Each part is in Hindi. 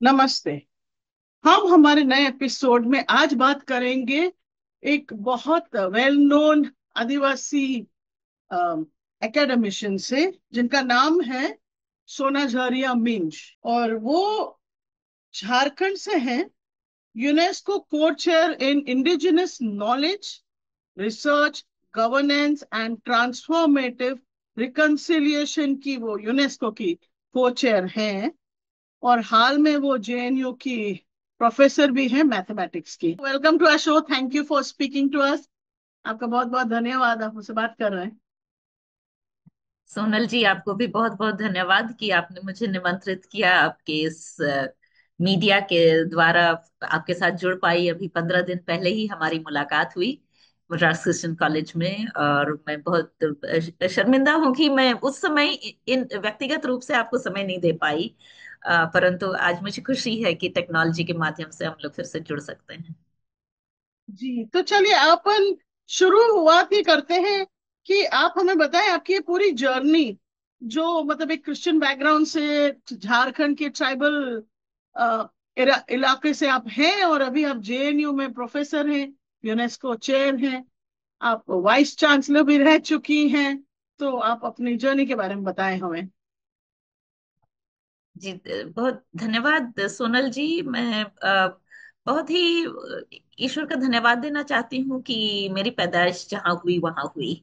नमस्ते। हम हमारे नए एपिसोड में आज बात करेंगे एक बहुत वेल नोन आदिवासी एकेडमिशियन से, जिनका नाम है सोना झारिया मिंज। और वो झारखंड से हैं। यूनेस्को को chair in indigenous knowledge research governance and transformative reconciliation की वो यूनेस्को की को चेयर हैं। और हाल में वो जेएनयू की प्रोफेसर भी हैं मैथमेटिक्स की। Welcome to our show, thank you for speaking to us. आपका बहुत बहुत धन्यवाद, आप मुझसे बात कर रहे हैं। सोनल जी, आपको भी बहुत बहुत धन्यवाद कि आपने मुझे निमंत्रित किया। आपके इस मीडिया के द्वारा आपके साथ जुड़ पाई। अभी 15 दिन पहले ही हमारी मुलाकात हुई मद्रास क्रिश्चियन कॉलेज में, और मैं बहुत शर्मिंदा हूँ कि मैं उस समय इन व्यक्तिगत रूप से आपको समय नहीं दे पाई। परंतु आज मुझे खुशी है कि टेक्नोलॉजी के माध्यम से हम लोग फिर से जुड़ सकते हैं। जी, तो चलिए अपन शुरुआत ही करते हैं कि आप हमें बताएं आपकी ये पूरी जर्नी, जो मतलब एक क्रिश्चियन बैकग्राउंड से झारखंड के ट्राइबल इलाके से आप हैं, और अभी आप जेएनयू में प्रोफेसर हैं, यूनेस्को चेयर हैं, आप वाइस चांसलर भी रह चुकी हैं। तो आप अपनी जर्नी के बारे में बताएं हमें। जी, बहुत धन्यवाद सोनल जी। मैं बहुत ही ईश्वर का धन्यवाद देना चाहती हूँ कि मेरी पैदाइश जहाँ हुई वहां हुई।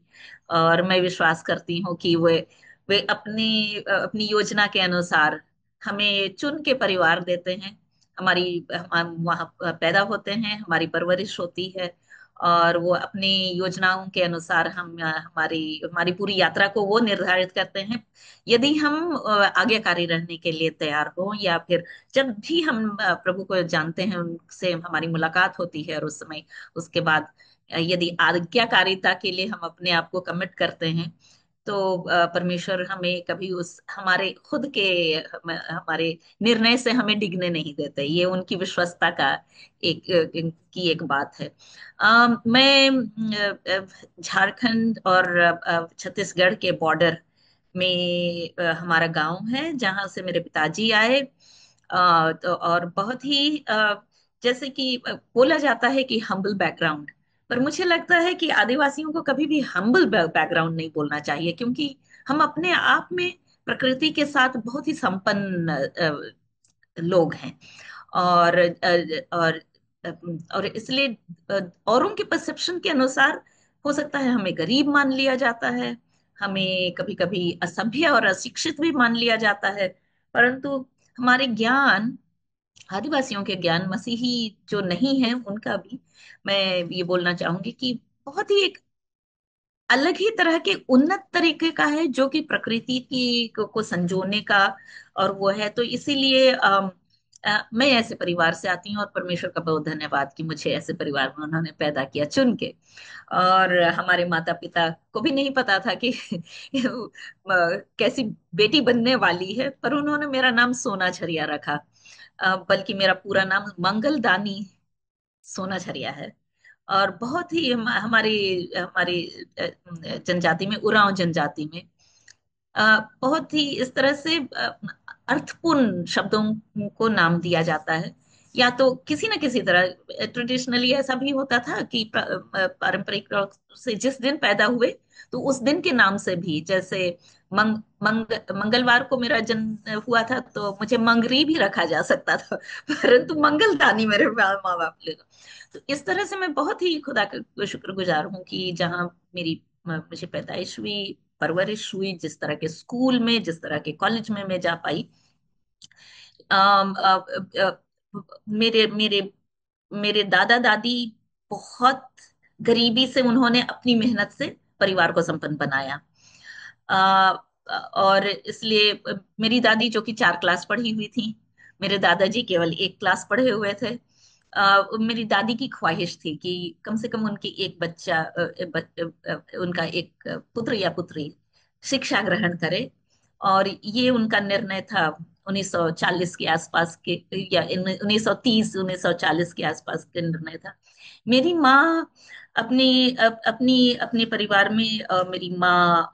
और मैं विश्वास करती हूँ कि वे अपनी योजना के अनुसार हमें चुन के परिवार देते हैं। हम वहाँ पैदा होते हैं, हमारी परवरिश होती है, और वो अपनी योजनाओं के अनुसार हम हमारी हमारी पूरी यात्रा को वो निर्धारित करते हैं। यदि हम आज्ञाकारी रहने के लिए तैयार हो, या फिर जब भी हम प्रभु को जानते हैं, उनसे हमारी मुलाकात होती है, और उस समय उसके बाद यदि आज्ञाकारिता के लिए हम अपने आप को कमिट करते हैं, तो परमेश्वर हमें कभी उस हमारे खुद के हमारे निर्णय से हमें डिगने नहीं देते। ये उनकी विश्वस्तता का एक बात है। मैं झारखंड और छत्तीसगढ़ के बॉर्डर में हमारा गांव है, जहां से मेरे पिताजी आए। तो और बहुत ही जैसे कि बोला जाता है कि हम्बल बैकग्राउंड, पर मुझे लगता है कि आदिवासियों को कभी भी हम्बल बैकग्राउंड नहीं बोलना चाहिए, क्योंकि हम अपने आप में प्रकृति के साथ बहुत ही संपन्न लोग हैं। और और इसलिए औरों के परसेप्शन के अनुसार हो सकता है हमें गरीब मान लिया जाता है, हमें कभी कभी असभ्य और अशिक्षित भी मान लिया जाता है। परंतु हमारे ज्ञान, आदिवासियों के ज्ञान, मसीही जो नहीं है उनका भी, मैं ये बोलना चाहूंगी कि बहुत ही एक अलग ही तरह के उन्नत तरीके का है, जो कि प्रकृति को संजोने का। और वो है तो इसीलिए मैं ऐसे परिवार से आती हूँ, और परमेश्वर का बहुत धन्यवाद कि मुझे ऐसे परिवार में उन्होंने पैदा किया चुन के। और हमारे माता पिता को भी नहीं पता था कि कैसी बेटी बनने वाली है, पर उन्होंने मेरा नाम सोना झरिया रखा। बल्कि मेरा पूरा नाम मंगल दानी सोना झरिया है। और बहुत ही हमारी हमारी जनजाति में, उरांव जनजाति में बहुत ही इस तरह से अर्थपूर्ण शब्दों को नाम दिया जाता है। या तो किसी न किसी तरह ट्रेडिशनली ऐसा भी होता था कि पारंपरिक रूप से जिस दिन पैदा हुए, तो उस दिन के नाम से भी, जैसे मंगलवार को मेरा जन्म हुआ था, तो मुझे मंगरी भी रखा जा सकता था परंतु मंगलदानी मेरे माँ बाप ले। तो इस तरह से मैं बहुत ही खुदा का शुक्रगुजार हूँ कि जहाँ मेरी मुझे पैदाइश हुई, परवरिश हुई, जिस तरह के स्कूल में, जिस तरह के कॉलेज में मैं जा पाई। अम, अ, अ, मेरे मेरे मेरे दादा दादी बहुत गरीबी से, उन्होंने अपनी मेहनत से परिवार को संपन्न बनाया। और इसलिए मेरी दादी जो कि 4 क्लास पढ़ी हुई थी, मेरे दादाजी केवल 1 क्लास पढ़े हुए थे। मेरी दादी की ख्वाहिश थी कि कम से कम उनकी एक बच्चा उनका एक पुत्र या पुत्री शिक्षा ग्रहण करे। और ये उनका निर्णय था 1940 के आसपास के, या 1930 1940 के आसपास के निर्णय था। मेरी माँ अपने परिवार में, मेरी माँ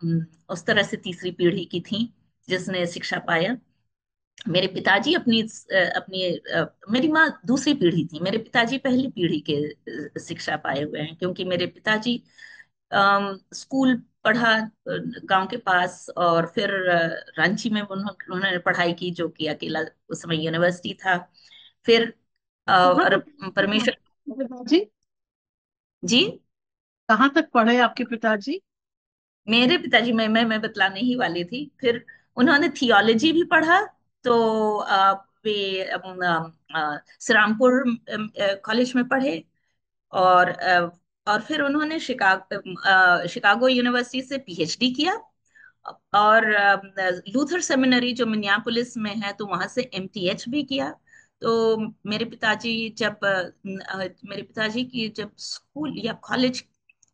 उस तरह से तीसरी पीढ़ी की थी जिसने शिक्षा पाया। मेरे पिताजी मेरी माँ दूसरी पीढ़ी थी, मेरे पिताजी पहली पीढ़ी के शिक्षा पाए हुए हैं, क्योंकि मेरे पिताजी स्कूल पढ़ा गांव के पास, और फिर रांची में उन्होंने पढ़ाई की, जो कि अकेला उस समय यूनिवर्सिटी था। फिर कहाँ और तक पढ़े परमेश्वर आपके पिताजी? जी। कहाँ तक पढ़े आपके पिताजी? मेरे पिताजी, मैं बतलाने ही वाली थी। फिर उन्होंने थियोलॉजी भी पढ़ा। तो वे श्रीरामपुर कॉलेज में पढ़े। और फिर उन्होंने शिकागो यूनिवर्सिटी से पीएचडी किया। और लूथर सेमिनरी जो मिनियापोलिस में है, तो वहां से एमटीएच भी किया। तो मेरे पिताजी की जब स्कूल या कॉलेज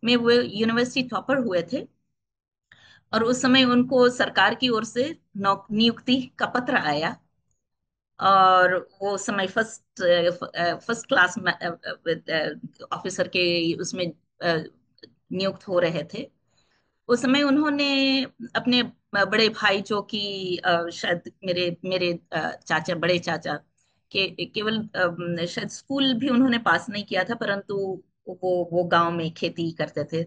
में वो यूनिवर्सिटी टॉपर हुए थे, और उस समय उनको सरकार की ओर से नियुक्ति का पत्र आया। और वो समय फर्स्ट क्लास ऑफिसर के उसमें नियुक्त हो रहे थे। उस समय उन्होंने अपने बड़े भाई, जो कि शायद मेरे मेरे चाचा, बड़े चाचा के केवल शायद स्कूल भी उन्होंने पास नहीं किया था, परंतु वो गांव में खेती करते थे।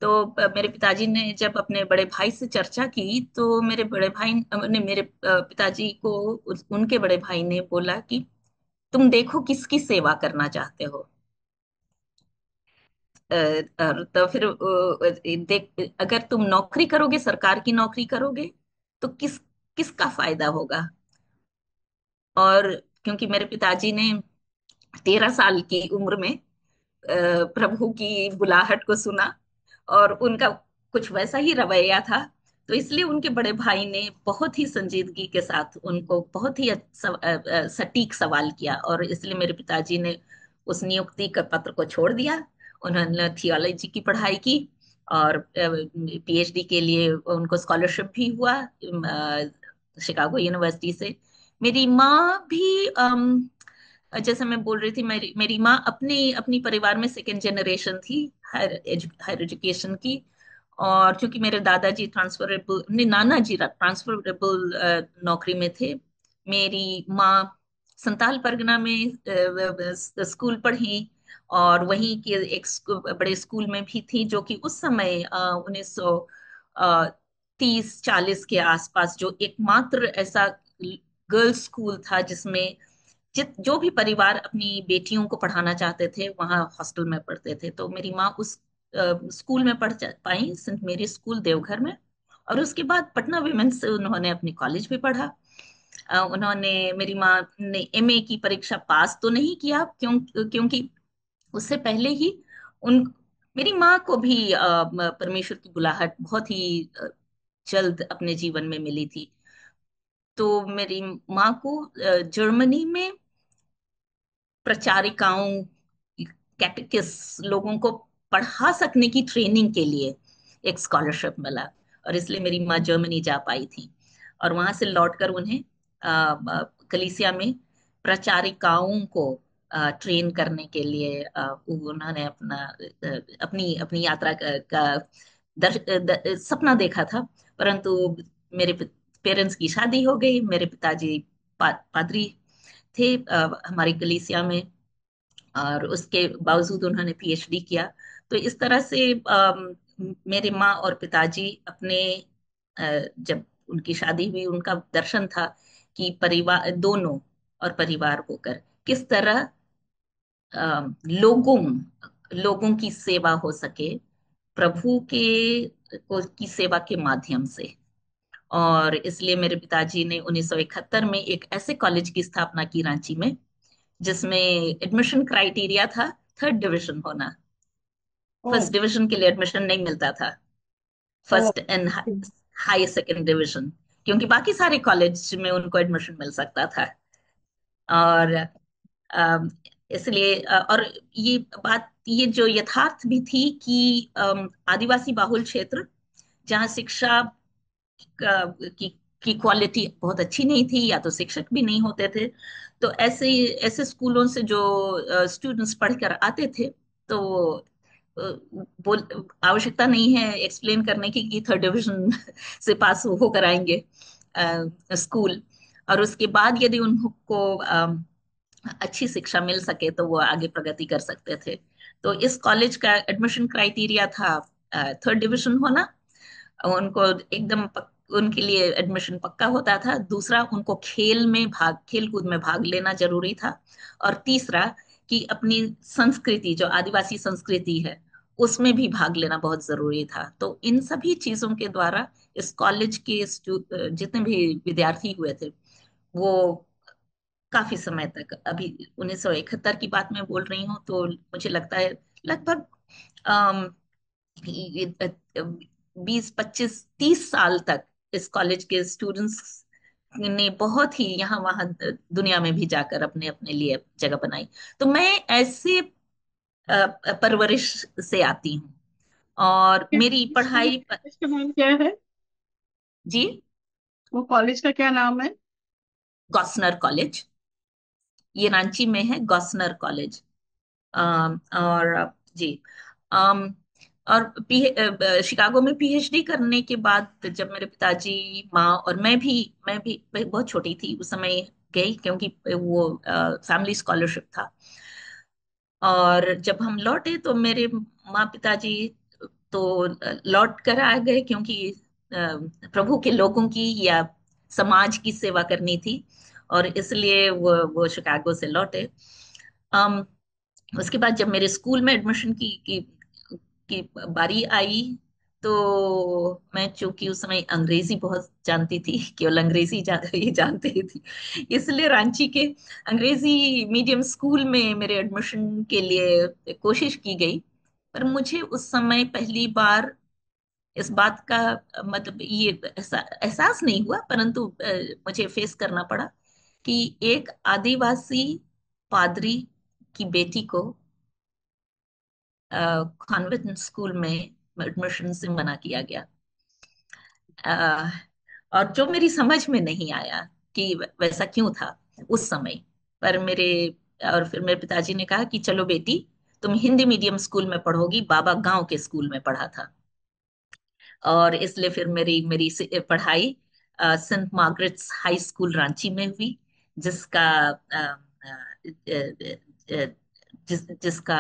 तो मेरे पिताजी ने जब अपने बड़े भाई से चर्चा की, तो मेरे बड़े भाई ने मेरे पिताजी को उनके बड़े भाई ने बोला कि तुम देखो किसकी सेवा करना चाहते हो। और तो फिर देख, अगर तुम नौकरी करोगे, सरकार की नौकरी करोगे, तो किसका फायदा होगा। और क्योंकि मेरे पिताजी ने 13 साल की उम्र में प्रभु की बुलाहट को सुना, और उनका कुछ वैसा ही रवैया था। तो इसलिए उनके बड़े भाई ने बहुत ही संजीदगी के साथ उनको बहुत ही सटीक सवाल किया, और इसलिए मेरे पिताजी ने उस नियुक्ति का पत्र को छोड़ दिया। उन्होंने थियोलॉजी की पढ़ाई की, और पीएचडी के लिए उनको स्कॉलरशिप भी हुआ शिकागो यूनिवर्सिटी से। मेरी माँ भी जैसे मैं बोल रही थी, मेरी मेरी माँ अपनी अपनी परिवार में सेकेंड जनरेशन थी हायर एजुकेशन की। और चूंकि मेरे दादाजी ट्रांसफरेबल, नहीं, नाना जी ट्रांसफरेबल नौकरी में थे। मेरी माँ संताल परगना में स्कूल पढ़ी, और वहीं के एक बड़े स्कूल में भी थी, जो कि उस समय 1930-40 के आसपास जो एकमात्र ऐसा गर्ल्स स्कूल था, जिसमें जो भी परिवार अपनी बेटियों को पढ़ाना चाहते थे वहां हॉस्टल में पढ़ते थे। तो मेरी माँ उस स्कूल में पाई, सेंट मेरी स्कूल देवघर में। और उसके बाद पटना विमेंस से उन्होंने अपनी कॉलेज भी पढ़ा। मेरी माँ ने एमए की परीक्षा पास तो नहीं किया, क्योंकि उससे पहले ही उन मेरी माँ को भी परमेश्वर की बुलाहट बहुत ही जल्द अपने जीवन में मिली थी। तो मेरी माँ को जर्मनी में प्रचारिकाओं, कैटेकिस लोगों को पढ़ा सकने की ट्रेनिंग के लिए एक स्कॉलरशिप मिला, और इसलिए मेरी माँ जर्मनी जा पाई थी। और वहां से लौटकर उन्हें कलीसिया में प्रचारिकाओं को ट्रेन करने के लिए उन्होंने अपनी अपनी यात्रा का सपना देखा था। परंतु मेरे पेरेंट्स की शादी हो गई। मेरे पिताजी पादरी थे हमारी कलीसिया में, और उसके बावजूद उन्होंने पीएचडी किया। तो इस तरह से मेरे माँ और पिताजी अपने जब उनकी शादी हुई, उनका दर्शन था कि परिवार दोनों और परिवार होकर किस तरह लोगों लोगों की सेवा हो सके, प्रभु की सेवा के माध्यम से। और इसलिए मेरे पिताजी ने 1971 में एक ऐसे कॉलेज की स्थापना की रांची में, जिसमें एडमिशन क्राइटेरिया था थर्ड डिवीजन होना। ओ। फर्स्ट डिवीजन के लिए एडमिशन नहीं मिलता था। ओ। First and high second division, क्योंकि बाकी सारे कॉलेज में उनको एडमिशन मिल सकता था। और अम, इसलिए और ये जो यथार्थ भी थी कि आदिवासी बाहुल क्षेत्र, जहाँ शिक्षा की क्वालिटी बहुत अच्छी नहीं थी, या तो शिक्षक भी नहीं होते थे। तो ऐसे ऐसे स्कूलों से जो स्टूडेंट्स पढ़कर आते थे, तो अ, बोल आवश्यकता नहीं है एक्सप्लेन करने की कि थर्ड डिवीजन से पास होकर आएंगे स्कूल। और उसके बाद यदि उनको अच्छी शिक्षा मिल सके तो वो आगे प्रगति कर सकते थे। तो इस कॉलेज का एडमिशन क्राइटेरिया था थर्ड डिवीजन होना, उनको एकदम उनके लिए एडमिशन पक्का होता था। दूसरा, उनको खेल कूद में भाग लेना जरूरी था। और तीसरा, कि अपनी संस्कृति, जो आदिवासी संस्कृति है, उसमें भी भाग लेना बहुत जरूरी था। तो इन सभी चीजों के द्वारा इस कॉलेज के जितने भी विद्यार्थी हुए थे, वो काफी समय तक, अभी 1971 की बात मैं बोल रही हूँ, तो मुझे लगता है लगभग 20 25 30 साल तक इस कॉलेज के स्टूडेंट्स ने बहुत ही यहाँ वहाँ दुनिया में भी जाकर अपने अपने लिए जगह बनाई। तो मैं ऐसे परवरिश से आती हूँ। और मेरी पढ़ाई कॉलेज का नाम क्या है? जी, वो कॉलेज का क्या नाम है? गॉसनर कॉलेज, ये रांची में है, गॉसनर कॉलेज। और जी, अम, और शिकागो में पीएचडी करने के बाद जब मेरे पिताजी, माँ और मैं बहुत छोटी थी उस समय गई, क्योंकि वो फैमिली स्कॉलरशिप था। और जब हम लौटे तो मेरे माँ पिताजी तो लौट कर आ गए, क्योंकि प्रभु के लोगों की या समाज की सेवा करनी थी, और इसलिए वो शिकागो से लौटे। अम, उसके बाद जब मेरे स्कूल में एडमिशन की बारी आई, तो मैं चूंकि उस समय अंग्रेजी बहुत जानती थी, केवल अंग्रेजी ही जानती थी, इसलिए रांची के अंग्रेजी मीडियम स्कूल में मेरे एडमिशन के लिए कोशिश की गई। पर मुझे उस समय पहली बार इस बात का मतलब ये एहसास नहीं हुआ, परंतु मुझे फेस करना पड़ा कि एक आदिवासी पादरी की बेटी को कॉन्वेंट स्कूल में एडमिशन से मना किया गया। अ, और जो मेरी समझ में नहीं आया कि वैसा क्यों था उस समय। पर फिर मेरे पिताजी ने कहा कि चलो बेटी, तुम हिंदी मीडियम स्कूल में पढ़ोगी, बाबा गांव के स्कूल में पढ़ा था। और इसलिए फिर मेरी पढ़ाई सेंट मार्गरेट्स हाई स्कूल रांची में हुई, जिसका अ, अ, अ, जिसका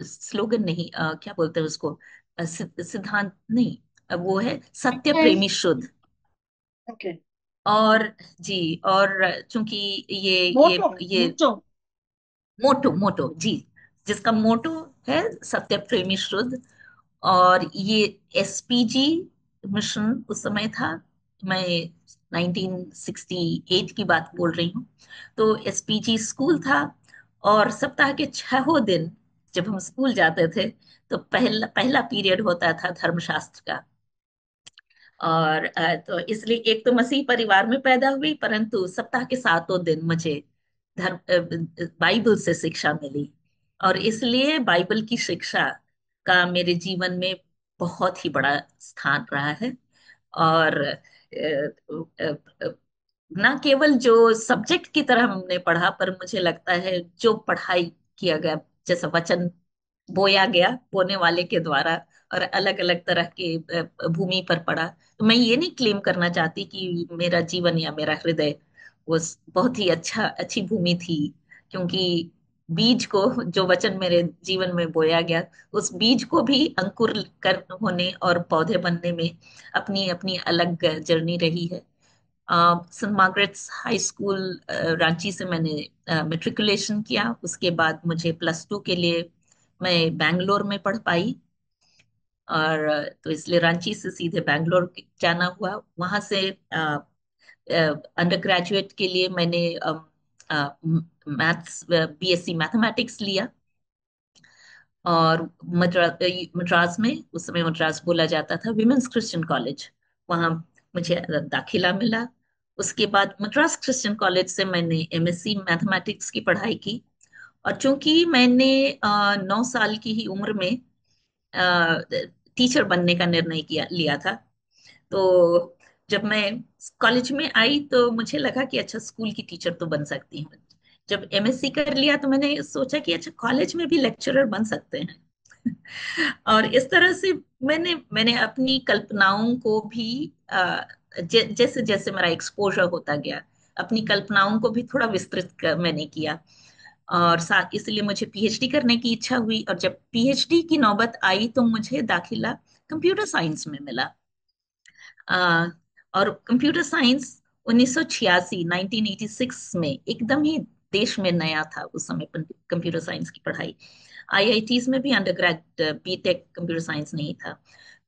स्लोगन नहीं, क्या बोलते हैं उसको, सिद्धांत नहीं, वो है सत्य प्रेमी शुद्ध। ओके। और जी, और चूंकि मोटो ये मोटो। मोटो मोटो जी, जिसका मोटो है सत्य प्रेमी शुद्ध। और ये एसपीजी मिशन उस समय था, मैं 1968 की बात बोल रही हूँ। तो एसपीजी स्कूल था, और सप्ताह के 6 दिन जब हम स्कूल जाते थे, तो पहला पहला पीरियड होता था धर्मशास्त्र का। और तो इसलिए एक तो मसीह परिवार में पैदा हुई, परंतु सप्ताह के 7 दिन मुझे बाइबल से शिक्षा मिली। और इसलिए बाइबल की शिक्षा का मेरे जीवन में बहुत ही बड़ा स्थान रहा है। और ना केवल जो सब्जेक्ट की तरह हमने पढ़ा, पर मुझे लगता है जो पढ़ाई किया गया, जैसा वचन बोया गया बोने वाले के द्वारा, और अलग अलग तरह के भूमि पर पड़ा। तो मैं ये नहीं क्लेम करना चाहती कि मेरा जीवन या मेरा हृदय वो बहुत ही अच्छी भूमि थी, क्योंकि बीज को, जो वचन मेरे जीवन में बोया गया, उस बीज को भी अंकुर कर होने और पौधे बनने में अपनी अपनी अलग जर्नी रही है। सेंट मार्गरेट्स हाई स्कूल रांची से मैंने मेट्रिकुलेशन किया। उसके बाद मुझे प्लस 2 के लिए मैं बैंगलोर में पढ़ पाई। और तो इसलिए रांची से सीधे बैंगलोर जाना हुआ। वहां से अंडर ग्रेजुएट के लिए मैंने मैथ्स, बीएससी मैथमेटिक्स लिया। और मद्रास में, उस समय मद्रास बोला जाता था विमेंस क्रिश्चियन कॉलेज, वहां मुझे दाखिला मिला। उसके बाद मद्रास क्रिश्चियन कॉलेज से मैंने एमएससी मैथमेटिक्स की पढ़ाई की। और चूंकि मैंने 9 साल की ही उम्र में टीचर बनने का निर्णय किया लिया था, तो जब मैं कॉलेज में आई तो मुझे लगा कि अच्छा, स्कूल की टीचर तो बन सकती हूँ। जब एमएससी कर लिया तो मैंने सोचा कि अच्छा, कॉलेज में भी लेक्चरर बन सकते हैं। और इस तरह से मैंने मैंने अपनी कल्पनाओं को भी जैसे जैसे मेरा एक्सपोजर होता गया, अपनी कल्पनाओं को भी थोड़ा विस्तृत मैंने किया। और साथ इसलिए मुझे पीएचडी करने की इच्छा हुई, और जब पीएचडी की नौबत आई तो मुझे दाखिला कंप्यूटर साइंस में मिला। आ, और कंप्यूटर साइंस 1986 1986 में एकदम ही देश में नया था उस समय कंप्यूटर साइंस की पढ़ाई। आईआईटीज में भी undergrad BTech computer science नहीं था,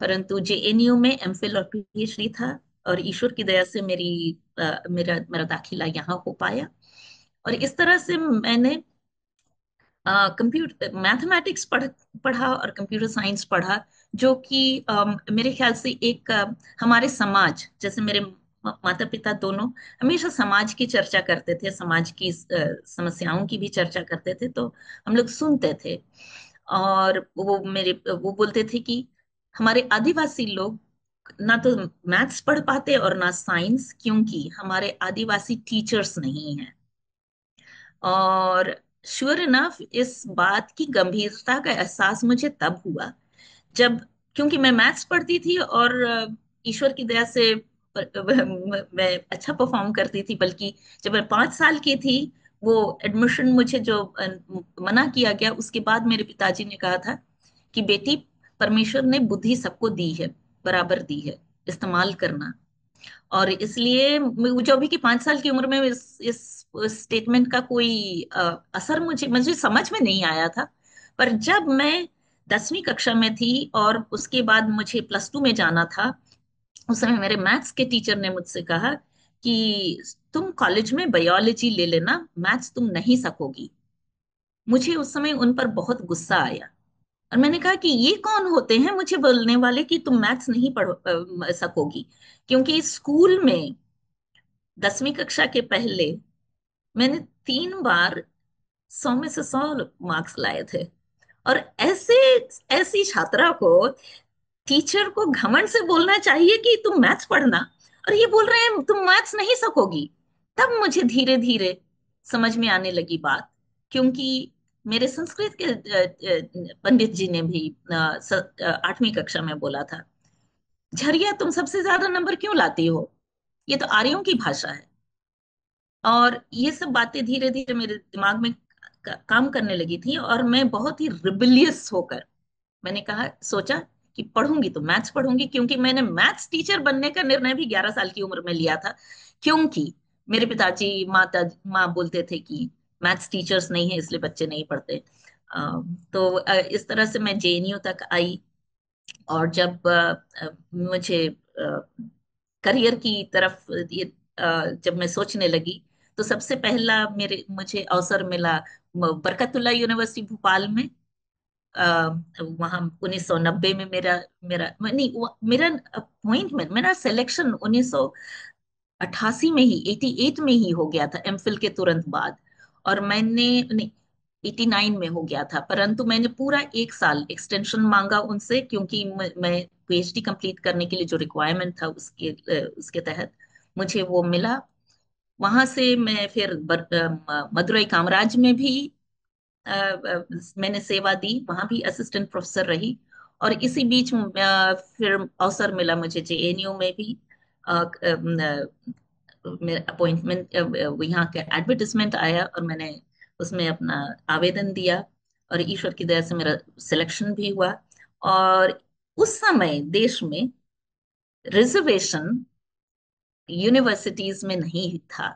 परंतु जेएनयू में एमफिल और पीएचडी था। और ईश्वर की दया से मेरा मेरा दाखिला यहाँ हो पाया। और इस तरह से मैंने कंप्यूटर मैथमेटिक्स पढ़ा और कंप्यूटर साइंस पढ़ा, जो कि मेरे ख्याल से एक हमारे समाज, जैसे मेरे माता पिता दोनों हमेशा समाज की चर्चा करते थे, समाज की समस्याओं की भी चर्चा करते थे, तो हम लोग सुनते थे। और वो बोलते थे कि हमारे आदिवासी लोग ना तो मैथ्स पढ़ पाते और ना साइंस, क्योंकि हमारे आदिवासी टीचर्स नहीं हैं। और श्योर इनफ इस बात की गंभीरता का एहसास मुझे तब हुआ जब, क्योंकि मैं मैथ्स पढ़ती थी और ईश्वर की दया से मैं अच्छा परफॉर्म करती थी, बल्कि जब मैं 5 साल की थी, वो एडमिशन मुझे जो मना किया गया, उसके बाद मेरे पिताजी ने कहा था कि बेटी, परमेश्वर ने बुद्धि सबको दी है, बराबर दी है, इस्तेमाल करना। और इसलिए जो भी कि 5 साल की उम्र में इस स्टेटमेंट का कोई असर मुझे मुझे समझ में नहीं आया था। पर जब मैं 10वीं कक्षा में थी और उसके बाद मुझे +2 में जाना था, उस समय मेरे मैथ्स के टीचर ने मुझसे कहा कि तुम कॉलेज में बायोलॉजी ले लेना, मैथ्स तुम नहीं सकोगी। मुझे उस समय उन पर बहुत गुस्सा आया, और मैंने कहा कि ये कौन होते हैं मुझे बोलने वाले कि तुम मैथ्स नहीं पढ़ सकोगी। क्योंकि स्कूल में 10वीं कक्षा के पहले मैंने 3 बार 100 में से 100 मार्क्स लाए थे। और ऐसे ऐसी छात्रा को टीचर को घमंड से बोलना चाहिए कि तुम मैथ्स पढ़ना, और ये बोल रहे हैं तुम मैथ्स नहीं सकोगी। तब मुझे धीरे धीरे समझ में आने लगी बात, क्योंकि मेरे संस्कृत के पंडित जी ने भी 8वीं कक्षा में बोला था, झरिया तुम सबसे ज्यादा नंबर क्यों लाती हो, ये तो आर्यों की भाषा है। और ये सब बातें धीरे धीरे मेरे दिमाग में काम करने लगी थी, और मैं बहुत ही रिबिलियस होकर मैंने कहा, सोचा कि पढ़ूंगी तो मैथ्स पढ़ूंगी, क्योंकि मैंने मैथ्स टीचर बनने का निर्णय भी 11 साल की उम्र में लिया था। क्योंकि मेरे पिताजी माँ बोलते थे कि मैथ्स टीचर्स नहीं है, इसलिए बच्चे नहीं पढ़ते। इस तरह से मैं जेएनयू तक आई। और जब मुझे करियर की तरफ जब मैं सोचने लगी, तो सबसे पहला मेरे मुझे अवसर मिला बरकतुल्ला यूनिवर्सिटी भोपाल में। वहाँ 1990 में मेरा मेरा नहीं मेरा अपॉइंटमेंट, मेरा सिलेक्शन 1988 में ही, 88 में ही हो गया था, एमफिल के तुरंत बाद। और मैंने नहीं, 89 में हो गया था, परंतु मैंने पूरा 1 साल एक्सटेंशन मांगा उनसे, क्योंकि मैं पीएचडी कंप्लीट करने के लिए जो रिक्वायरमेंट था उसके तहत मुझे वो मिला। वहां से मैं फिर मदुरई कामराज में भी मैंने सेवा दी, वहां भी असिस्टेंट प्रोफेसर रही। और इसी बीच फिर अवसर मिला मुझे जेएनयू में भी। मेरा अपॉइंटमेंट, यहाँ का एडवर्टिजमेंट आया और मैंने उसमें अपना आवेदन दिया, और ईश्वर की दया से मेरा सिलेक्शन भी हुआ। और उस समय देश में रिजर्वेशन यूनिवर्सिटीज में नहीं था।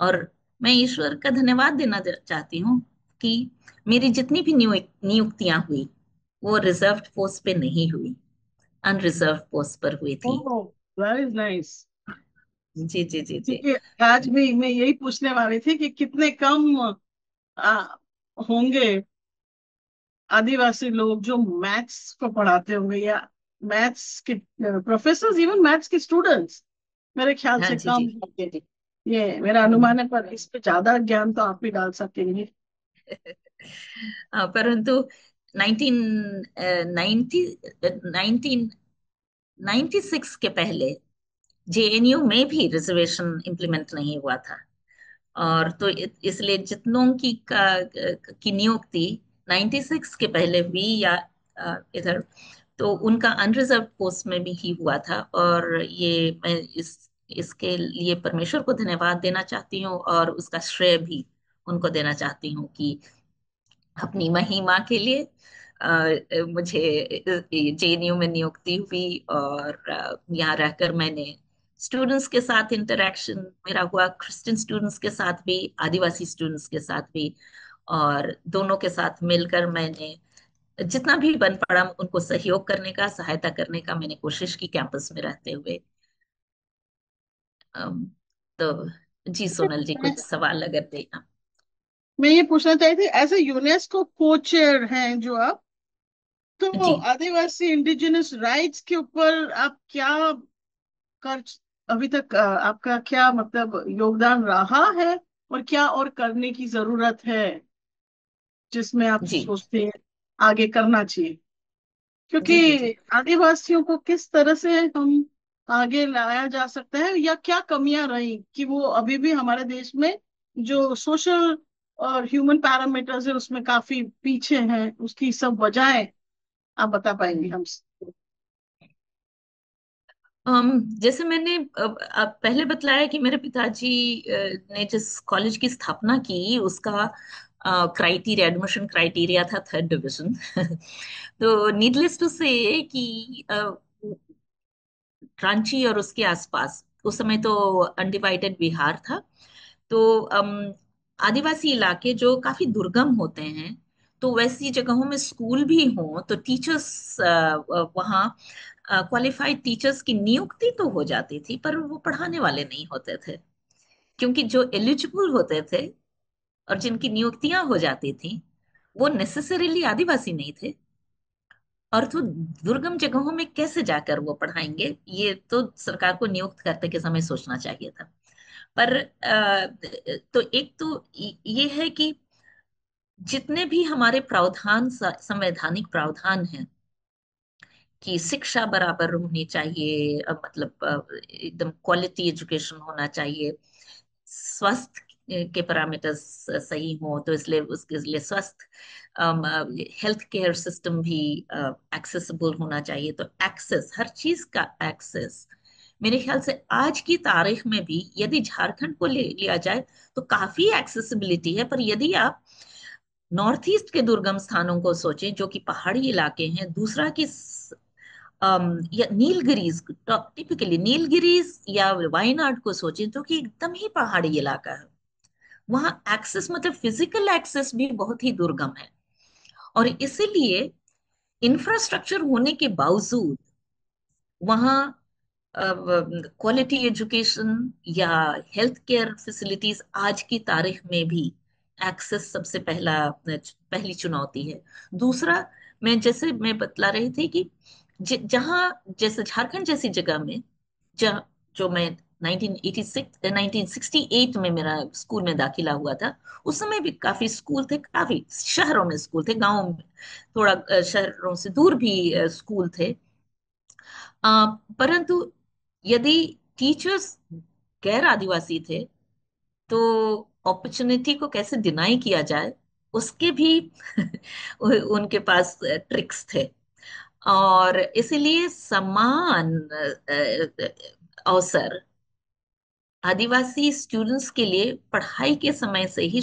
और मैं ईश्वर का धन्यवाद देना चाहती हूँ कि मेरी जितनी भी नियुक्तियां हुई, वो रिजर्व्ड पोस्ट पे नहीं हुई, अनरिजर्व पोस्ट पर हुई थी। ओह, वेरी नाइस। जी जी जी जी। क्योंकि आज भी मैं यही पूछने वाली थी कि कितने कम आ, होंगे आदिवासी लोग जो मैथ्स को पढ़ाते होंगे, या मैथ्स के प्रोफेसर, इवन मैथ्स के स्टूडेंट्स मेरे ख्याल हाँ से जी कम जी। होंगे। ये मेरा अनुमान है, पर इस पे ज्यादा ज्ञान तो आप भी डाल सकेंगे। परंतु 1990 1996 के पहले जेएनयू में भी रिजर्वेशन इम्प्लीमेंट नहीं हुआ था। और तो इसलिए जितनों की नियुक्ति 96 के पहले हुई, या इधर, तो उनका अनरिजर्व पोस्ट में भी ही हुआ था। और ये मैं इस इसके लिए परमेश्वर को धन्यवाद देना चाहती हूँ, और उसका श्रेय भी उनको देना चाहती हूँ कि अपनी महिमा के लिए मुझे जेएनयू में नियुक्ति हुई, और यहाँ रहकर मैंने स्टूडेंट्स के साथ इंटरेक्शन मेरा हुआ, क्रिश्चियन स्टूडेंट्स के साथ भी, आदिवासी स्टूडेंट्स के साथ भी, और दोनों के साथ मिलकर मैंने जितना भी बन पड़ा उनको सहयोग करने का, सहायता करने का मैंने कोशिश की कैंपस में रहते हुए। अम, तो जी सोनल जी, मैं कुछ सवाल अगर देना। मैं ये पूछना चाहती थी, एज ए यूनेस्को को चेयर हैं जो आप, तो जी आदिवासी इंडिजिनस राइट्स के ऊपर आप क्या कर, अभी तक आपका क्या मतलब योगदान रहा है, और क्या और करने की जरूरत है जिसमें आप जी सोचते हैं आगे करना चाहिए, जी जी जी। क्योंकि आदिवासियों को किस तरह से हम आगे लाया जा सकता है, या क्या कमियां रही कि वो अभी भी हमारे देश में जो सोशल और ह्यूमन पैरामीटर्स है उसमें काफी पीछे हैं, उसकी सब वजहें आप बता पाएंगे हम। जैसे मैंने अब पहले बतलाया कि मेरे पिताजी ने जिस कॉलेज की स्थापना की उसका क्राइटेरिया, एडमिशन क्राइटेरिया था थर्ड डिवीजन। तो नीडलेस टू से कि रांची और उसके आसपास उस समय तो अनडिवाइडेड बिहार था, तो आदिवासी इलाके जो काफी दुर्गम होते हैं, तो वैसी जगहों में स्कूल भी हों तो टीचर्स वहाँ क्वालिफाइड टीचर्स की नियुक्ति तो हो जाती थी, पर वो पढ़ाने वाले नहीं होते थे, क्योंकि जो एलिजिबल होते थे और जिनकी नियुक्तियां हो जाती थी वो नेसेसरीली आदिवासी नहीं थे। और तो दुर्गम जगहों में कैसे जाकर वो पढ़ाएंगे, ये तो सरकार को नियुक्त करते के समय सोचना चाहिए था। पर तो एक तो ये है कि जितने भी हमारे प्रावधान, संवैधानिक प्रावधान हैं कि शिक्षा बराबर होनी चाहिए, मतलब एकदम क्वालिटी एजुकेशन होना चाहिए, स्वास्थ्य के पैरामीटर्स सही हो, तो इसलिए उसके लिए स्वस्थ हेल्थ केयर सिस्टम भी एक्सेसिबल होना चाहिए। तो एक्सेस, हर चीज का एक्सेस, मेरे ख्याल से आज की तारीख में भी यदि झारखंड को ले लिया जाए तो काफी एक्सेसिबिलिटी है। पर यदि आप नॉर्थ ईस्ट के दुर्गम स्थानों को सोचें जो कि पहाड़ी इलाके हैं, दूसरा कि या नीलगिरीज, टिपिकली नीलगिरीज या वायनाड को सोचें जो कि एकदम ही पहाड़ी इलाका है, वहां एक्सेस मतलब फिजिकल एक्सेस भी बहुत ही दुर्गम है। और इसीलिए इंफ्रास्ट्रक्चर होने के बावजूद वहाँ क्वालिटी एजुकेशन या हेल्थ केयर फैसिलिटीज आज की तारीख में भी एक्सेस सबसे पहली चुनौती है। दूसरा, मैं बतला रही थी कि जहाँ जैसे झारखंड जैसी जगह में, जहाँ जो मैं 1986 1968 में मेरा स्कूल में दाखिला हुआ था, उस समय भी काफी स्कूल थे, काफी शहरों में स्कूल थे, गांवों में थोड़ा शहरों से दूर भी स्कूल थे। परंतु यदि टीचर्स गैर आदिवासी थे तो अपॉर्चुनिटी को कैसे डिनाई किया जाए, उसके भी उनके पास ट्रिक्स थे। और इसीलिए समान अवसर आदिवासी स्टूडेंट्स के लिए पढ़ाई के समय से ही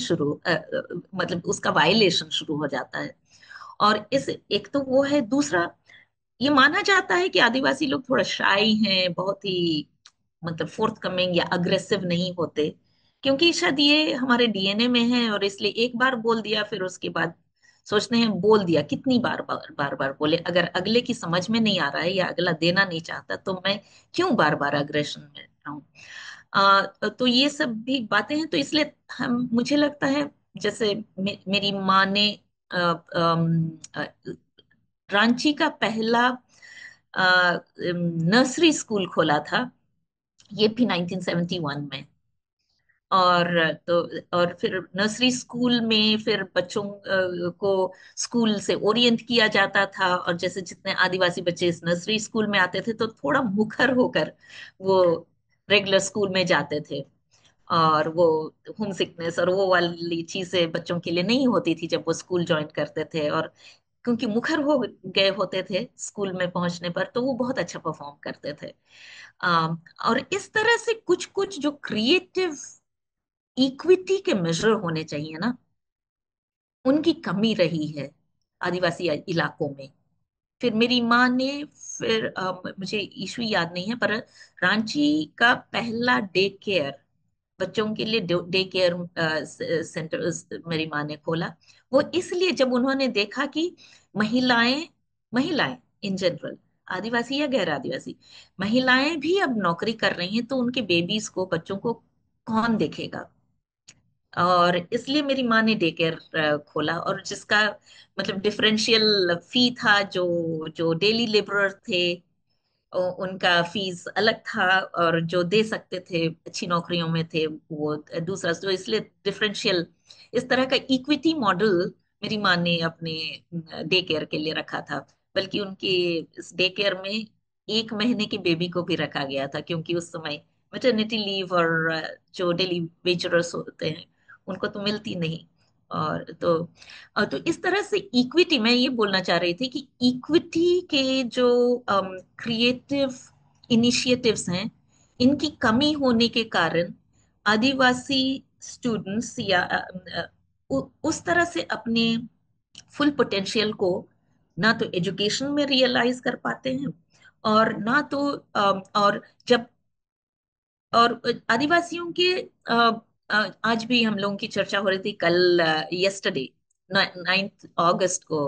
मतलब उसका वायलेशन शुरू हो जाता है। और इस एक तो वो है, दूसरा ये माना जाता है कि आदिवासी लोग थोड़ा शाई हैं, बहुत ही मतलब फोर्थ कमिंग या अग्रेसिव नहीं होते, क्योंकि शायद ये हमारे डीएनए में है, और इसलिए एक बार बोल दिया फिर उसके बाद सोचते हैं बोल दिया कितनी बार बार बार बार बोले, अगर अगले की समझ में नहीं आ रहा है या अगला देना नहीं चाहता तो मैं क्यों बार बार अग्रेशन में रहूं। तो ये सब भी बातें हैं, तो इसलिए हम मुझे लगता है जैसे मेरी माँ ने अ, अम, अ, रांची का पहला नर्सरी स्कूल खोला था, ये भी 1971 में। और तो और फिर नर्सरी स्कूल में फिर बच्चों को स्कूल से ओरिएंट किया जाता था, और जैसे जितने आदिवासी बच्चे इस नर्सरी स्कूल में आते थे तो थोड़ा मुखर होकर वो रेगुलर स्कूल में जाते थे, और वो होम सिकनेस और वो वाली चीजें बच्चों के लिए नहीं होती थी जब वो स्कूल ज्वाइन करते थे। और क्योंकि मुखर हो गए होते थे स्कूल में पहुंचने पर, तो वो बहुत अच्छा परफॉर्म करते थे। और इस तरह से कुछ कुछ जो क्रिएटिव इक्विटी के मेजर होने चाहिए ना, उनकी कमी रही है आदिवासी इलाकों में। फिर मेरी माँ ने, फिर मुझे इशू याद नहीं है, पर रांची का पहला डे केयर, बच्चों के लिए डे केयर सेंटर मेरी माँ ने खोला। वो इसलिए, जब उन्होंने देखा कि महिलाएं महिलाएं इन जनरल, आदिवासी या गैर आदिवासी, महिलाएं भी अब नौकरी कर रही हैं, तो उनके बेबीज को, बच्चों को कौन देखेगा। और इसलिए मेरी माँ ने डे केयर खोला, और जिसका मतलब डिफरेंशियल फी था, जो जो डेली लेबरर थे उनका फीस अलग था, और जो दे सकते थे, अच्छी नौकरियों में थे, वो दूसरा। तो इसलिए डिफरेंशियल, इस तरह का इक्विटी मॉडल मेरी माँ ने अपने डे केयर के लिए रखा था। बल्कि उनके इस डे केयर में 1 महीने की बेबी को भी रखा गया था, क्योंकि उस समय मैटरनिटी लीव और जो डेली वेजरर्स होते हैं उनको तो मिलती नहीं। और तो इस तरह से इक्विटी, मैं ये बोलना चाह रही थी कि इक्विटी के जो क्रिएटिव इनिशिएटिव्स हैं, इनकी कमी होने के कारण आदिवासी स्टूडेंट्स या उस तरह से अपने फुल पोटेंशियल को ना तो एजुकेशन में रियलाइज कर पाते हैं, और ना तो और जब और आदिवासियों के आज भी हम लोगों की चर्चा हो रही थी, कल यस्टरडे 9 अगस्त को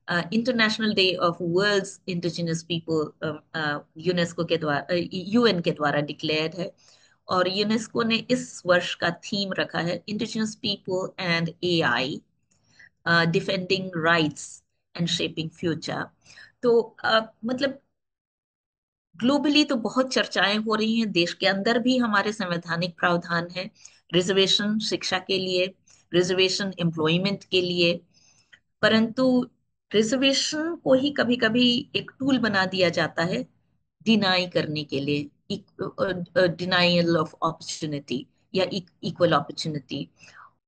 international day of world's indigenous people UNESCO के द्वारा, यूएन के द्वारा डिक्लेयर्ड है। और यूनेस्को ने इस वर्ष का थीम रखा है indigenous people and AI, defending rights and shaping future. तो मतलब ग्लोबली तो बहुत चर्चाएं हो रही हैं, देश के अंदर भी हमारे संवैधानिक प्रावधान है रिजर्वेशन शिक्षा के लिए, रिजर्वेशन एम्प्लॉयमेंट के लिए। परंतु रिजर्वेशन को ही कभी कभी एक टूल बना दिया जाता है डिनाई करने के लिए, डिनाइल ऑफ अपॉर्चुनिटी या इक्वल अपॉर्चुनिटी।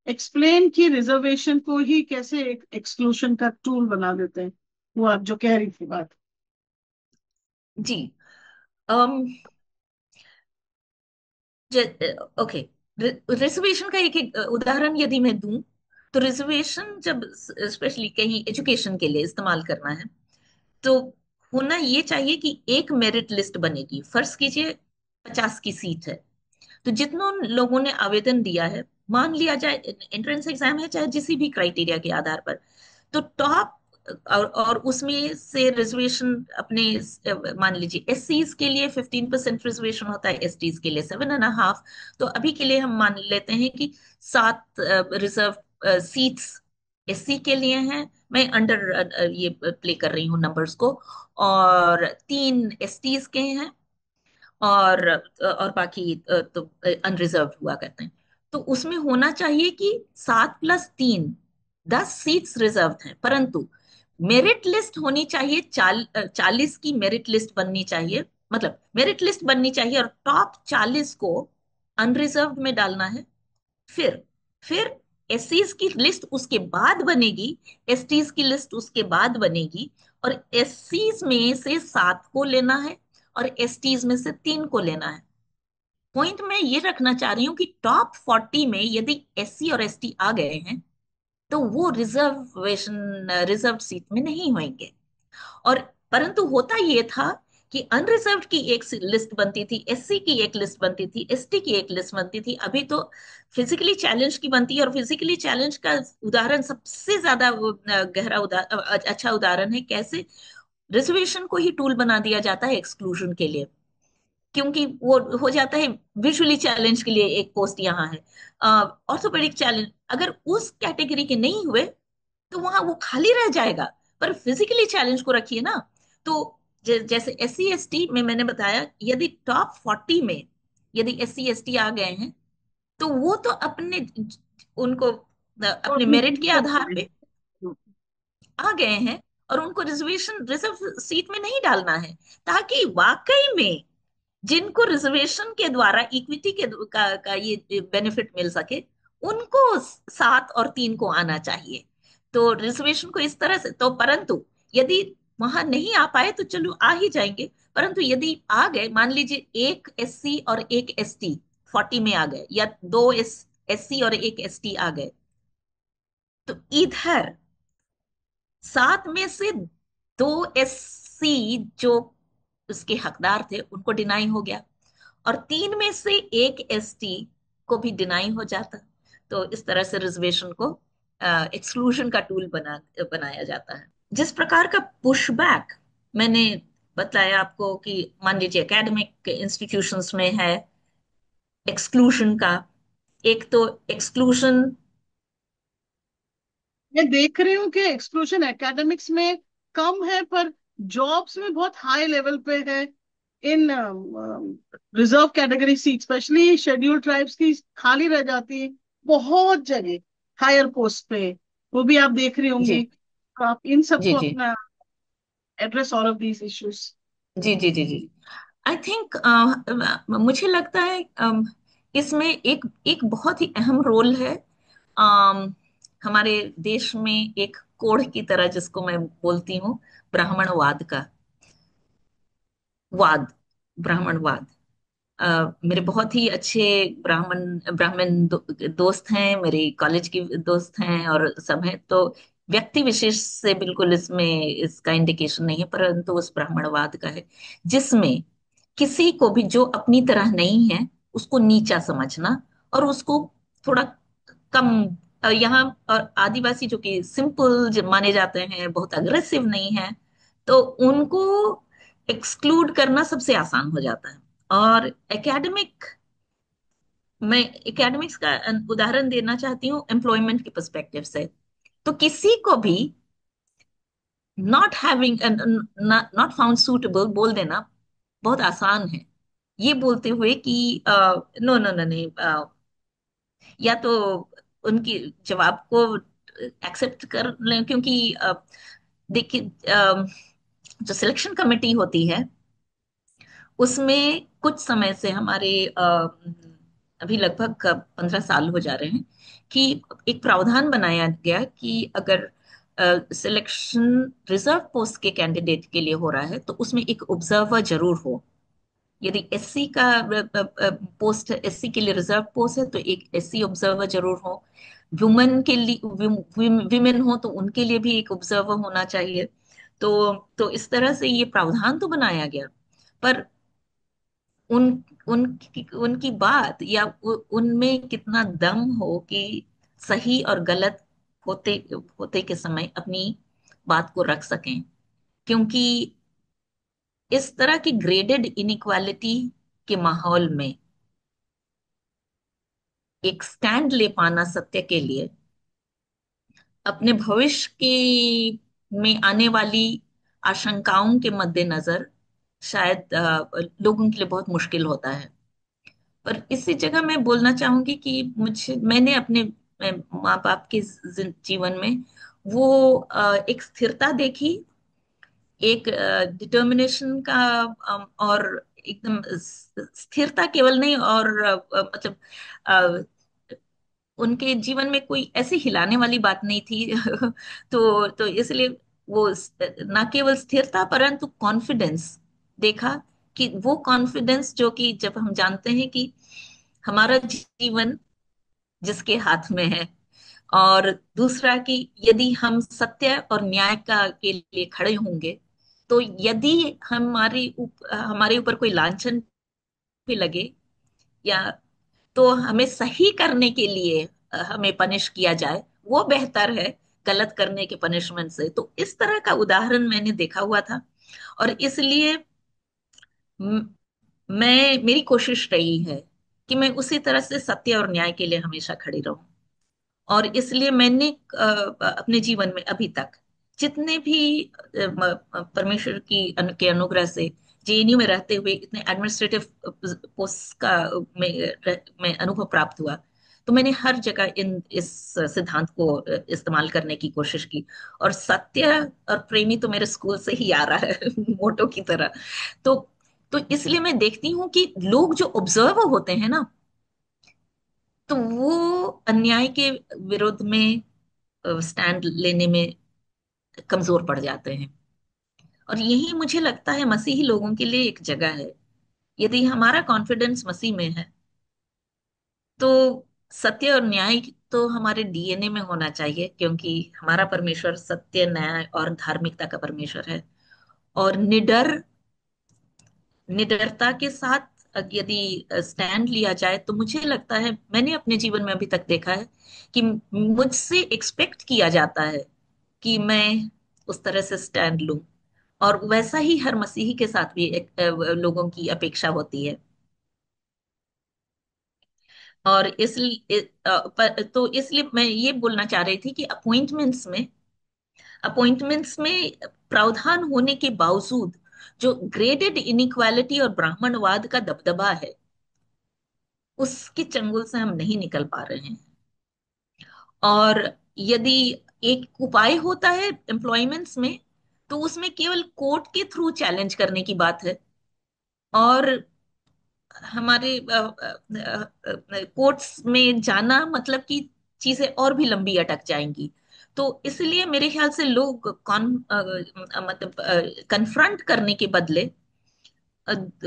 एक्सप्लेन कि रिजर्वेशन को ही कैसे एक एक्सक्लूशन का टूल बना देते हैं, वो आप जो कह रही थी बात। जी। um, ओके, रिजर्वेशन का एक एक उदाहरण यदि मैं दूं, तो रिजर्वेशन जब स्पेशली कहीं एजुकेशन के लिए इस्तेमाल करना है, तो होना ये चाहिए कि एक मेरिट लिस्ट बनेगी। फर्ज कीजिए 50 की सीट है, तो जितनों लोगों ने आवेदन दिया है, मान लिया जाए एंट्रेंस एग्जाम है चाहे जिस भी क्राइटेरिया के आधार पर, तो टॉप, और उसमें से रिजर्वेशन अपने मान लीजिए एससीज के लिए 15% रिजर्वेशन होता है, एसटीज के लिए 7.5। तो अभी के लिए हम मान लेते हैं कि 7 रिजर्व सीट्स एससी के लिए हैं। मैं अंडर ये प्ले कर रही हूँ नंबर्स को। और 3 एसटीज के हैं, और बाकी तो अनरिजर्व हुआ करते हैं। तो उसमें होना चाहिए कि 7+3, 10 सीट्स रिजर्व हैं, परंतु मेरिट लिस्ट होनी चाहिए, 40 की मेरिट लिस्ट बननी चाहिए। मतलब मेरिट लिस्ट बननी चाहिए और टॉप 40 को अनरिजर्व में डालना है। फिर फिर एससीज की लिस्ट उसके बाद बनेगी, एसटीज की लिस्ट उसके बाद बनेगी, और एससीज में से 7 को लेना है और एसटीज में से 3 को लेना है। पॉइंट मैं ये रखना चाह रही हूँ कि टॉप 40 में यदि एससी और एसटी आ गए हैं, तो वो रिजर्वेशन रिजर्व सीट में नहीं होंगे। और परंतु होता ये था कि अनरिजर्व्ड की एक लिस्ट बनती थी, एससी की एक लिस्ट बनती थी, एसटी की एक लिस्ट बनती थी। अभी तो फिजिकली चैलेंज की बनती है, और फिजिकली चैलेंज का उदाहरण सबसे ज्यादा गहरा अच्छा उदाहरण है कैसे रिजर्वेशन को ही टूल बना दिया जाता है एक्सक्लूजन के लिए। क्योंकि वो हो जाता है विजुअली चैलेंज के लिए एक पोस्ट यहाँ है, ऑर्थोपेडिक चैलेंज अगर उस कैटेगरी के नहीं हुए तो वहां वो खाली रह जाएगा। पर फिजिकली चैलेंज को रखिए ना। तो जैसे एससी एसटी में मैंने बताया, यदि टॉप 40 में यदि एससी एसटी आ गए हैं, तो वो तो अपने उनको वो अपने अपनी मेरिट के भूमिका आधार पे निभाएंगे। आ गए हैं, और उनको रिजर्वेशन रिजर्व सीट में नहीं डालना है, ताकि वाकई में जिनको रिजर्वेशन के द्वारा इक्विटी का ये बेनिफिट मिल सके, उनको 7 और 3 को आना चाहिए। तो रिजर्वेशन को इस तरह से, तो परंतु यदि वहां नहीं आ पाए तो चलो आ ही जाएंगे, परंतु यदि आ गए, मान लीजिए एक एससी और एक एसटी 40 में आ गए, या दो एससी और एक एसटी आ गए, तो इधर 7 में से 2 एससी जो उसके हकदार थे उनको डिनाई हो गया, और 3 में से एक एसटी को भी डिनाई हो जाता। तो इस तरह से रिजर्वेशन को एक्सक्लूजन का टूल बनाया जाता है। जिस प्रकार का पुशबैक मैंने बताया आपको कि मान लीजिए एकेडमिक इंस्टीट्यूशंस में है एक्सक्लूजन का, एक तो एक्सक्लूजन। मैं देख रही हूँ कि एक्सक्लूजन एकेडमिक्स में कम है, पर जॉब्स में बहुत हाई लेवल पे है। In reserve category seat, specially scheduled tribes की खाली रह जाती है बहुत जगह हायर पोस्ट पे। वो भी आप देख रही होंगी। जी तो आप इन जी सबको जी अपना address all of these issues. जी जी जी जी। आई थिंक मुझे लगता है इसमें एक एक बहुत ही अहम रोल है हमारे देश में एक कोढ़ की तरह जिसको मैं बोलती हूँ, ब्राह्मणवाद का वाद, ब्राह्मणवाद। मेरे बहुत ही अच्छे दोस्त हैं, मेरे कॉलेज के दोस्त हैं और सब हैं, तो व्यक्ति विशेष से बिल्कुल इसमें इसका इंडिकेशन नहीं है, परंतु उस ब्राह्मणवाद का है जिसमें किसी को भी जो अपनी तरह नहीं है उसको नीचा समझना, और उसको थोड़ा कम, यहाँ और आदिवासी जो कि सिंपल माने जाते हैं, बहुत अग्रेसिव नहीं है, तो उनको एक्सक्लूड करना सबसे आसान हो जाता है। और एकेडमिक मैं एकेडमिक्स का उदाहरण देना चाहती हूँ एम्प्लॉयमेंट के पर्सपेक्टिव से। तो किसी को भी not having not found suitable बोल देना बहुत आसान है, ये बोलते हुए कि नो नो नो नहीं, या तो उनकी जवाब को एक्सेप्ट कर लें, क्योंकि देखिए जो सिलेक्शन कमेटी होती है उसमें कुछ समय से हमारे अभी लगभग 15 साल हो जा रहे हैं कि एक प्रावधान बनाया गया कि अगर सिलेक्शन रिजर्व पोस्ट के कैंडिडेट के लिए हो रहा है तो उसमें एक ऑब्जर्वर जरूर हो। यदि एससी का पोस्ट, एससी के लिए रिजर्व पोस्ट है तो एक एससी ऑब्जर्वर जरूर हो। वुमेन के लिए, विमेन हो तो उनके लिए भी एक ऑब्जर्वर होना चाहिए। तो इस तरह से ये प्रावधान तो बनाया गया, पर उन उनकी बात या उनमें कितना दम हो कि सही और गलत होते होते के समय अपनी बात को रख सकें, क्योंकि इस तरह की ग्रेडेड इनइक्वालिटी के माहौल में एक स्टैंड ले पाना सत्य के लिए, अपने भविष्य की में आने वाली आशंकाओं के मद्देनजर शायद लोगों के लिए बहुत मुश्किल होता है। पर इसी जगह मैं बोलना चाहूंगी कि मैंने अपने माँ बाप के जीवन में वो एक स्थिरता देखी, एक डिटर्मिनेशन का, और एकदम स्थिरता केवल नहीं, और मतलब अ, उनके जीवन में कोई ऐसी हिलाने वाली बात नहीं थी तो इसलिए वो ना केवल स्थिरता परंतु कॉन्फिडेंस देखा, कि वो कॉन्फिडेंस जो कि जब हम जानते हैं कि हमारा जीवन जिसके हाथ में है, और दूसरा कि यदि हम सत्य और न्याय का के लिए खड़े होंगे, तो यदि हमारे ऊपर कोई लांछन भी लगे, या तो हमें सही करने के लिए हमें पनिश किया जाए, वो बेहतर है गलत करने के पनिशमेंट से। तो इस तरह का उदाहरण मैंने देखा हुआ था, और इसलिए म- मेरी कोशिश रही है कि मैं उसी तरह से सत्य और न्याय के लिए हमेशा खड़ी रहूं। और इसलिए मैंने अपने जीवन में अभी तक जितने भी परमेश्वर के अनुग्रह से जेएनयू में रहते हुए इतने एडमिनिस्ट्रेटिव पोस्ट का में अनुभव प्राप्त हुआ, तो मैंने हर जगह इन इस सिद्धांत को इस्तेमाल करने की कोशिश की। और सत्य और प्रेमी तो मेरे स्कूल से ही आ रहा है मोटो की तरह। तो इसलिए मैं देखती हूँ कि लोग जो ऑब्जर्वर होते हैं ना, तो वो अन्याय के विरोध में स्टैंड लेने में कमजोर पड़ जाते हैं। और यही मुझे लगता है मसीही लोगों के लिए एक जगह है। यदि हमारा कॉन्फिडेंस मसीह में है, तो सत्य और न्याय तो हमारे डीएनए में होना चाहिए, क्योंकि हमारा परमेश्वर सत्य, न्याय और धार्मिकता का परमेश्वर है। और निडरता के साथ यदि स्टैंड लिया जाए, तो मुझे लगता है, मैंने अपने जीवन में अभी तक देखा है कि मुझसे एक्सपेक्ट किया जाता है कि मैं उस तरह से स्टैंड लूं। और वैसा ही हर मसीही के साथ भी लोगों की अपेक्षा होती है। और इसलिए तो इसलिए मैं ये बोलना चाह रही थी कि अपॉइंटमेंट्स में प्रावधान होने के बावजूद जो ग्रेडेड इनइक्वालिटी और ब्राह्मणवाद का दबदबा है, उसके चंगुल से हम नहीं निकल पा रहे हैं। और यदि एक उपाय होता है एम्प्लॉयमेंट्स में, तो उसमें केवल कोर्ट के थ्रू चैलेंज करने की बात है। और हमारे कोर्ट्स में जाना मतलब कि चीजें और भी लंबी अटक जाएंगी। तो इसलिए मेरे ख्याल से लोग मतलब कन्फ्रंट करने के बदले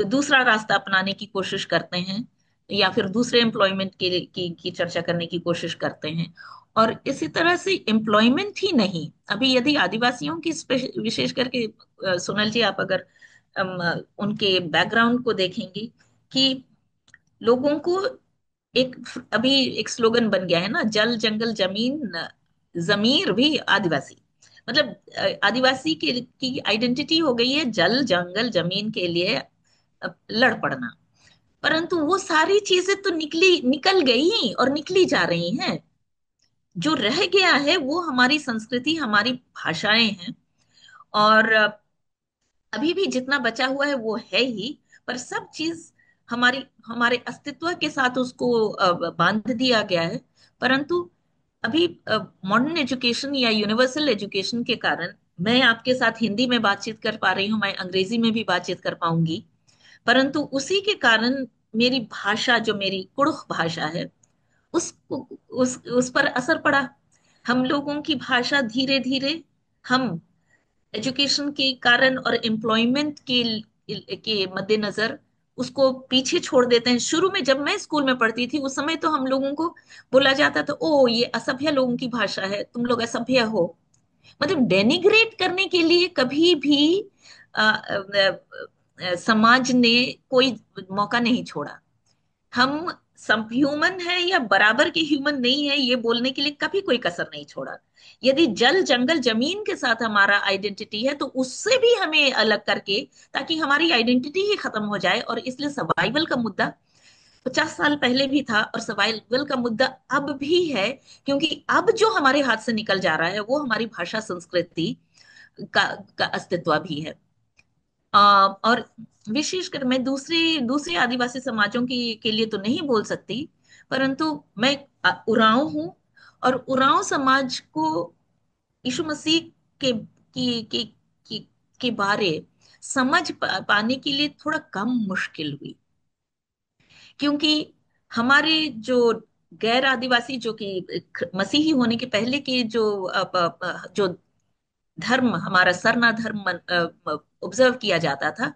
दूसरा रास्ता अपनाने की कोशिश करते हैं, या फिर दूसरे एम्प्लॉयमेंट की चर्चा करने की कोशिश करते हैं। और इसी तरह से एम्प्लॉयमेंट ही नहीं, अभी यदि आदिवासियों की विशेष करके सोनल जी, आप अगर उनके बैकग्राउंड को देखेंगे, कि लोगों को एक अभी एक स्लोगन बन गया है ना, जल जंगल जमीन जमीर भी आदिवासी। मतलब आदिवासी की आइडेंटिटी हो गई है जल जंगल जमीन के लिए लड़ पड़ना। परंतु वो सारी चीजें तो निकल गई और निकली जा रही हैं। जो रह गया है वो हमारी संस्कृति, हमारी भाषाएं हैं। और अभी भी जितना बचा हुआ है वो है ही। पर सब चीज हमारी हमारे अस्तित्व के साथ उसको बांध दिया गया है। परंतु अभी मॉडर्न एजुकेशन या यूनिवर्सल एजुकेशन के कारण मैं आपके साथ हिंदी में बातचीत कर पा रही हूँ, मैं अंग्रेजी में भी बातचीत कर पाऊंगी। परंतु उसी के कारण मेरी भाषा, जो मेरी कुड़ुख भाषा है, उस उस पर असर पड़ा। हम लोगों की भाषा धीरे धीरे, हम एजुकेशन के कारण और एम्प्लॉयमेंट के मद्देनजर उसको पीछे छोड़ देते हैं। शुरू में जब मैं स्कूल में पढ़ती थी, उस समय तो हम लोगों को बोला जाता था, ओ ये असभ्य लोगों की भाषा है, तुम लोग असभ्य हो। मतलब डेनिग्रेट करने के लिए कभी भी समाज ने कोई मौका नहीं छोड़ा। हम सब ह्यूमन है या बराबर के ह्यूमन नहीं है, ये बोलने के लिए कभी कोई कसर नहीं छोड़ा। यदि जल जंगल जमीन के साथ हमारा आइडेंटिटी है, तो उससे भी हमें अलग करके, ताकि हमारी आइडेंटिटी ही खत्म हो जाए। और इसलिए सर्वाइवल का मुद्दा 50 साल पहले भी था, और सर्वाइवल का मुद्दा अब भी है। क्योंकि अब जो हमारे हाथ से निकल जा रहा है वो हमारी भाषा संस्कृति का, का अस्तित्व भी है। और विशेषकर मैं दूसरी दूसरी आदिवासी समाजों की के लिए तो नहीं बोल सकती, परंतु मैं उरांव हूँ। और उरांव समाज को यीशु मसीह के की के बारे समझ पाने के लिए थोड़ा कम मुश्किल हुई। क्योंकि हमारे जो गैर आदिवासी, जो कि मसीही होने के पहले के जो धर्म, हमारा सरना धर्म ऑब्जर्व किया जाता था,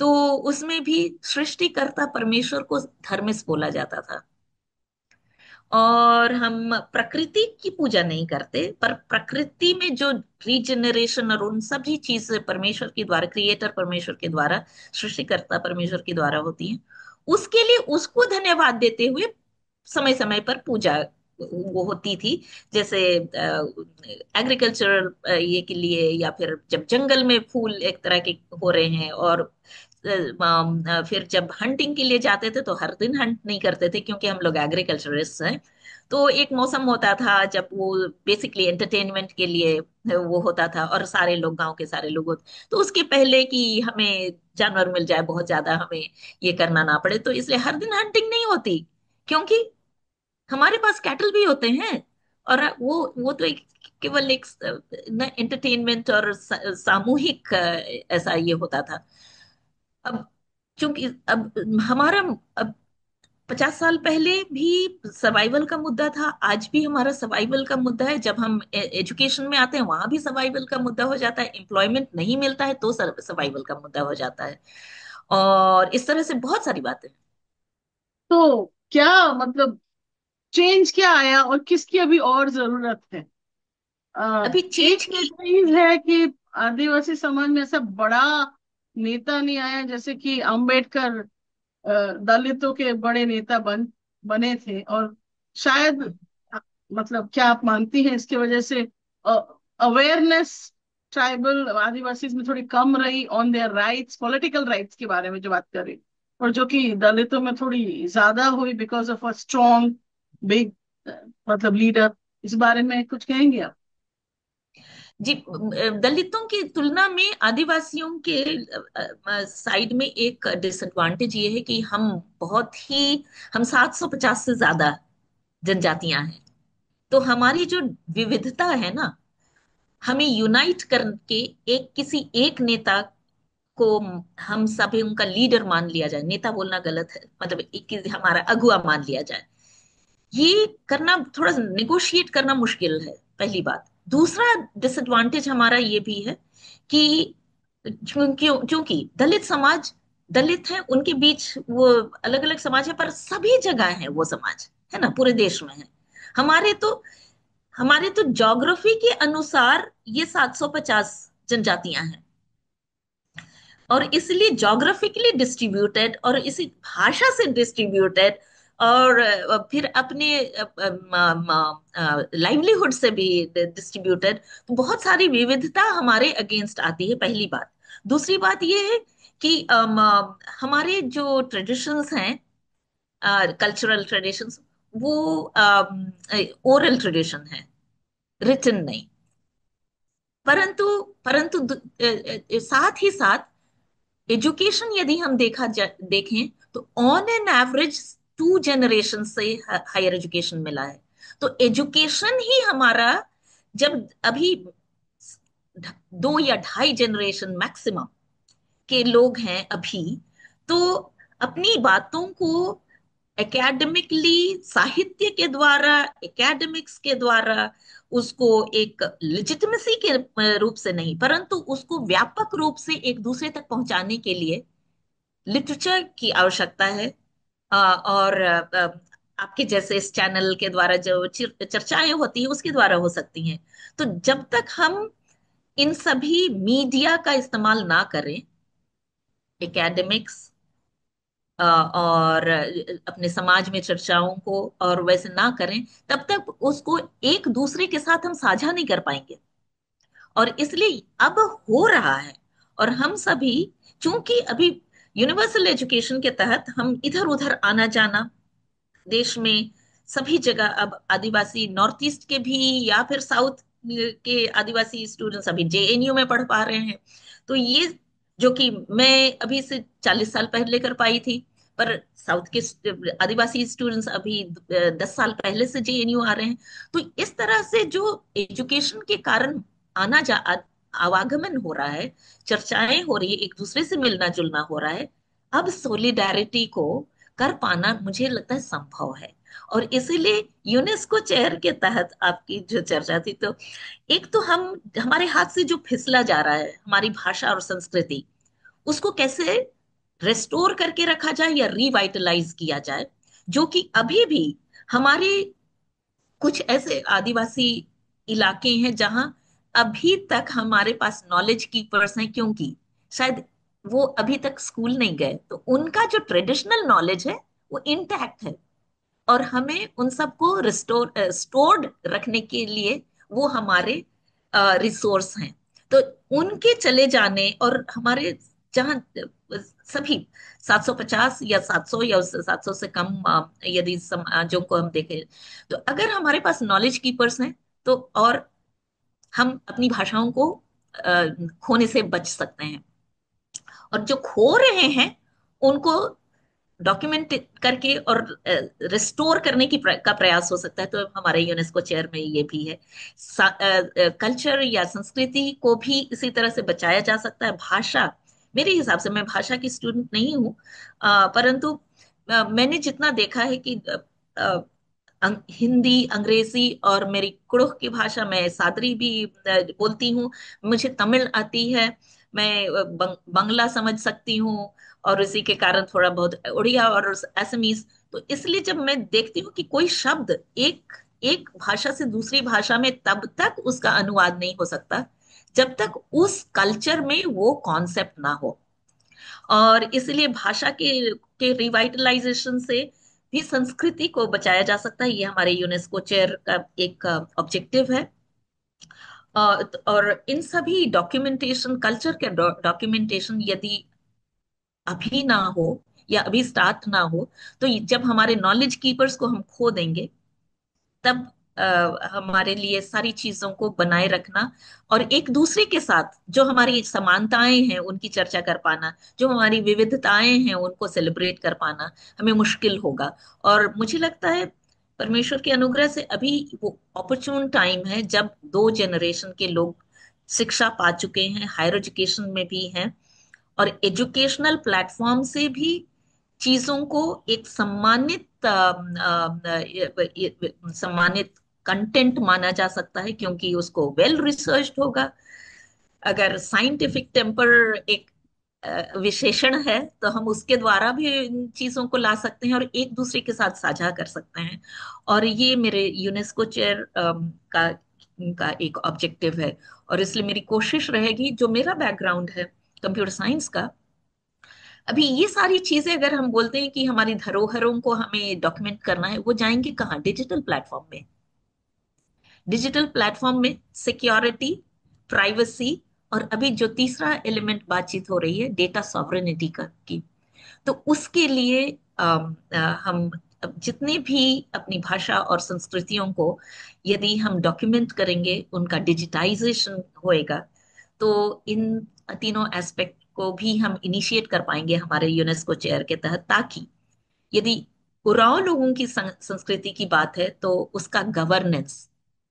तो उसमें भी सृष्टिकर्ता परमेश्वर को धर्मिष्ठ बोला जाता था। और हम प्रकृति की पूजा नहीं करते, पर प्रकृति में जो रीजनरेशन और उन सभी चीजें परमेश्वर के द्वारा, क्रिएटर परमेश्वर के द्वारा, सृष्टिकर्ता परमेश्वर के द्वारा होती हैं, उसके लिए उसको धन्यवाद देते हुए समय समय पर पूजा वो होती थी। जैसे एग्रीकल्चरल ये के लिए, या फिर जब जंगल में फूल एक तरह के हो रहे हैं। और फिर जब हंटिंग के लिए जाते थे, तो हर दिन हंट नहीं करते थे, क्योंकि हम लोग एग्रीकल्चरिस्ट हैं। तो एक मौसम होता था जब वो बेसिकली एंटरटेनमेंट के लिए वो होता था, और सारे लोग, गांव के सारे लोग होते। तो उसके पहले कि हमें जानवर मिल जाए बहुत ज्यादा, हमें ये करना ना पड़े, तो इसलिए हर दिन हंटिंग नहीं होती। क्योंकि हमारे पास कैटल भी होते हैं। और वो तो एक केवल एक न एंटरटेनमेंट और सामूहिक ऐसा ये होता था। अब चूंकि अब हमारा अब 50 साल पहले भी सर्वाइवल का मुद्दा था, आज भी हमारा सर्वाइवल का मुद्दा है। जब हम एजुकेशन में आते हैं वहां भी सर्वाइवल का मुद्दा हो जाता है, एम्प्लॉयमेंट नहीं मिलता है तो सर्वाइवल का मुद्दा हो जाता है। और इस तरह से बहुत सारी बातें। तो क्या मतलब चेंज क्या आया और किसकी अभी और जरूरत है? अभी एक चेंज ये की। चीज है कि आदिवासी समाज में ऐसा बड़ा नेता नहीं आया, जैसे कि अंबेडकर दलितों के बड़े नेता बने थे। और शायद मतलब क्या आप मानती हैं इसके वजह से अवेयरनेस ट्राइबल आदिवासी में थोड़ी कम रही on their rights, political rights के बारे में जो बात कर रही, और जो कि दलितों में थोड़ी ज्यादा हुई because of a strong big मतलब लीडर? इस बारे में कुछ कहेंगे आप? जी, दलितों की तुलना में आदिवासियों के साइड में एक डिसएडवांटेज ये है कि हम 750 से ज्यादा जनजातियां हैं। तो हमारी जो विविधता है ना, हमें यूनाइट करके एक किसी एक नेता को हम सभी उनका लीडर मान लिया जाए, नेता बोलना गलत है, मतलब हमारा अगुआ मान लिया जाए, ये करना थोड़ा निगोशिएट करना मुश्किल है, पहली बात। दूसरा डिसएडवांटेज हमारा ये भी है कि क्योंकि दलित समाज, दलित है उनके बीच वो अलग अलग समाज है, पर सभी जगह है वो समाज, है ना, पूरे देश में है। हमारे तो हमारे तो ज्योग्राफी के अनुसार ये 750 जनजातियां हैं, और इसलिए ज्योग्राफिकली डिस्ट्रीब्यूटेड और इसी भाषा से डिस्ट्रीब्यूटेड, और फिर अपने लाइवलीहुड से भी डिस्ट्रीब्यूटेड। तो बहुत सारी विविधता हमारे अगेंस्ट आती है, पहली बात। दूसरी बात ये है कि हमारे जो ट्रेडिशंस हैं, कल्चरल ट्रेडिशंस, वो ओरल ट्रेडिशन है, रिटन नहीं। परंतु परंतु साथ ही साथ एजुकेशन यदि हम देखें तो ऑन एन एवरेज 2 जनरेशन से हायर एजुकेशन मिला है। तो एजुकेशन ही हमारा, जब अभी 2 या 2.5 जनरेशन मैक्सिमम के लोग हैं अभी, तो अपनी बातों को एकेडमिकली, साहित्य के द्वारा, एकेडमिक्स के द्वारा उसको एक लेजिटिमेसी के रूप से नहीं, परंतु उसको व्यापक रूप से एक दूसरे तक पहुंचाने के लिए लिटरेचर की आवश्यकता है। और आपके जैसे इस चैनल के द्वारा जो चर्चाएं होती है उसके द्वारा हो सकती हैं। तो जब तक हम इन सभी मीडिया का इस्तेमाल ना करें, एकेडमिक्स और अपने समाज में चर्चाओं को और वैसे ना करें, तब तक उसको एक दूसरे के साथ हम साझा नहीं कर पाएंगे। और इसलिए अब हो रहा है। और हम सभी, चूंकि अभी यूनिवर्सल एजुकेशन के तहत हम इधर उधर आना जाना, देश में सभी जगह अब आदिवासी, नॉर्थ ईस्ट के भी या फिर साउथ के आदिवासी स्टूडेंट्स अभी जेएनयू में पढ़ पा रहे हैं। तो ये, जो कि मैं अभी से 40 साल पहले कर पाई थी, पर साउथ के आदिवासी स्टूडेंट्स अभी 10 साल पहले से जेएनयू आ रहे हैं। तो इस तरह से जो एजुकेशन के कारण आना जा आवागमन हो रहा है, चर्चाएं हो रही है, एक दूसरे से मिलना जुलना हो रहा है, अब सोलिडारिटी को कर पाना मुझे लगता है संभव है। और इसीलिए यूनेस्को चेयर के तहत आपकी जो चर्चा थी, तो एक तो हमारे हाथ से जो फिसला जा रहा है हमारी भाषा और संस्कृति, उसको कैसे रेस्टोर करके रखा जाए या रिवाइटलाइज किया जाए। जो कि अभी भी हमारे कुछ ऐसे आदिवासी इलाके हैं जहां अभी तक हमारे पास नॉलेज कीपर्स हैं, क्योंकि शायद वो अभी तक स्कूल नहीं गए, तो उनका जो ट्रेडिशनल नॉलेज है वो इंटैक्ट है। और हमें उन सबको स्टोर्ड रखने के लिए वो हमारे रिसोर्स हैं। तो उनके चले जाने और हमारे जहाँ सभी 750 या 700 या उससे 700 से कम यदि समाजों को हम देखें, तो अगर हमारे पास नॉलेज कीपर्स हैं, तो और हम अपनी भाषाओं को खोने से बच सकते हैं। और जो खो रहे हैं उनको डॉक्यूमेंट करके और रिस्टोर करने का प्रयास हो सकता है। तो हमारे यूनेस्को चेयर में ये भी है। कल्चर या संस्कृति को भी इसी तरह से बचाया जा सकता है। भाषा, मेरे हिसाब से, मैं भाषा की स्टूडेंट नहीं हूँ, परंतु मैंने जितना देखा है कि हिंदी, अंग्रेजी और मेरी कुड़ुख की भाषा, मैं सादरी भी बोलती हूँ, मुझे तमिल आती है, मैं बंगला समझ सकती हूँ, और इसी के कारण थोड़ा बहुत उड़िया और असमीज। तो इसलिए जब मैं देखती हूँ कि कोई शब्द एक एक भाषा से दूसरी भाषा में तब तक उसका अनुवाद नहीं हो सकता जब तक उस कल्चर में वो कॉन्सेप्ट ना हो। और इसलिए भाषा के रिवाइटलाइजेशन से भी संस्कृति को बचाया जा सकता है। ये हमारे यूनेस्को चेयर का एक ऑब्जेक्टिव है। और इन सभी डॉक्यूमेंटेशन, कल्चर के डॉक्यूमेंटेशन यदि अभी ना हो या अभी स्टार्ट ना हो, तो जब हमारे नॉलेज कीपर्स को हम खो देंगे, तब हमारे लिए सारी चीजों को बनाए रखना और एक दूसरे के साथ जो हमारी समानताएं हैं उनकी चर्चा कर पाना, जो हमारी विविधताएं हैं उनको सेलिब्रेट कर पाना हमें मुश्किल होगा। और मुझे लगता है परमेश्वर के अनुग्रह से अभी वो अपॉर्चुन टाइम है जब दो जनरेशन के लोग शिक्षा पा चुके हैं, हायर एजुकेशन में भी हैं, और एजुकेशनल प्लेटफॉर्म से भी चीजों को एक सम्मानित कंटेंट माना जा सकता है, क्योंकि उसको वेल रिसर्च्ड होगा। अगर साइंटिफिक टेम्पर एक विशेषण है, तो हम उसके द्वारा भी इन चीजों को ला सकते हैं और एक दूसरे के साथ साझा कर सकते हैं। और ये मेरे यूनेस्को चेयर का एक ऑब्जेक्टिव है। और इसलिए मेरी कोशिश रहेगी, जो मेरा बैकग्राउंड है कंप्यूटर साइंस का, अभी ये सारी चीजें अगर हम बोलते हैं कि हमारी धरोहरों को हमें डॉक्यूमेंट करना है, वो जाएंगे कहाँ? डिजिटल प्लेटफॉर्म में। डिजिटल प्लेटफॉर्म में सिक्योरिटी, प्राइवेसी, और अभी जो तीसरा एलिमेंट बातचीत हो रही है डेटा सॉवरेनिटी का की, तो उसके लिए हम अब जितनी भी अपनी भाषा और संस्कृतियों को यदि हम डॉक्यूमेंट करेंगे, उनका डिजिटाइजेशन होएगा, तो इन तीनों एस्पेक्ट को भी हम इनिशिएट कर पाएंगे हमारे यूनेस्को चेयर के तहत, ताकि यदि उरांव लोगों की संस्कृति की बात है तो उसका गवर्नेंस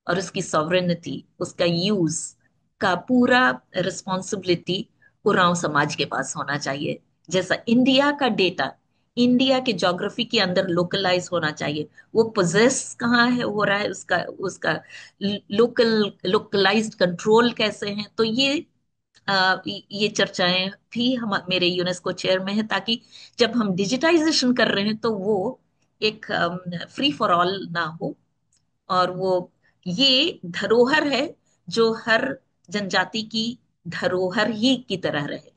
और उसकी सॉवरेनिटी, उसका यूज का पूरा रिस्पॉन्सिबिलिटी उरांव समाज के पास होना चाहिए। जैसा इंडिया का डेटा इंडिया के ज्योग्राफी के अंदर लोकलाइज होना चाहिए, वो पोजेस कहाँ है हो रहा है, उसका उसका लोकलाइज्ड कंट्रोल कैसे है। तो ये चर्चाएं भी हम मेरे यूनेस्को चेयर में है, ताकि जब हम डिजिटाइजेशन कर रहे हैं तो वो एक फ्री फॉर ऑल ना हो, और वो ये धरोहर है जो हर जनजाति की धरोहर ही की तरह रहे।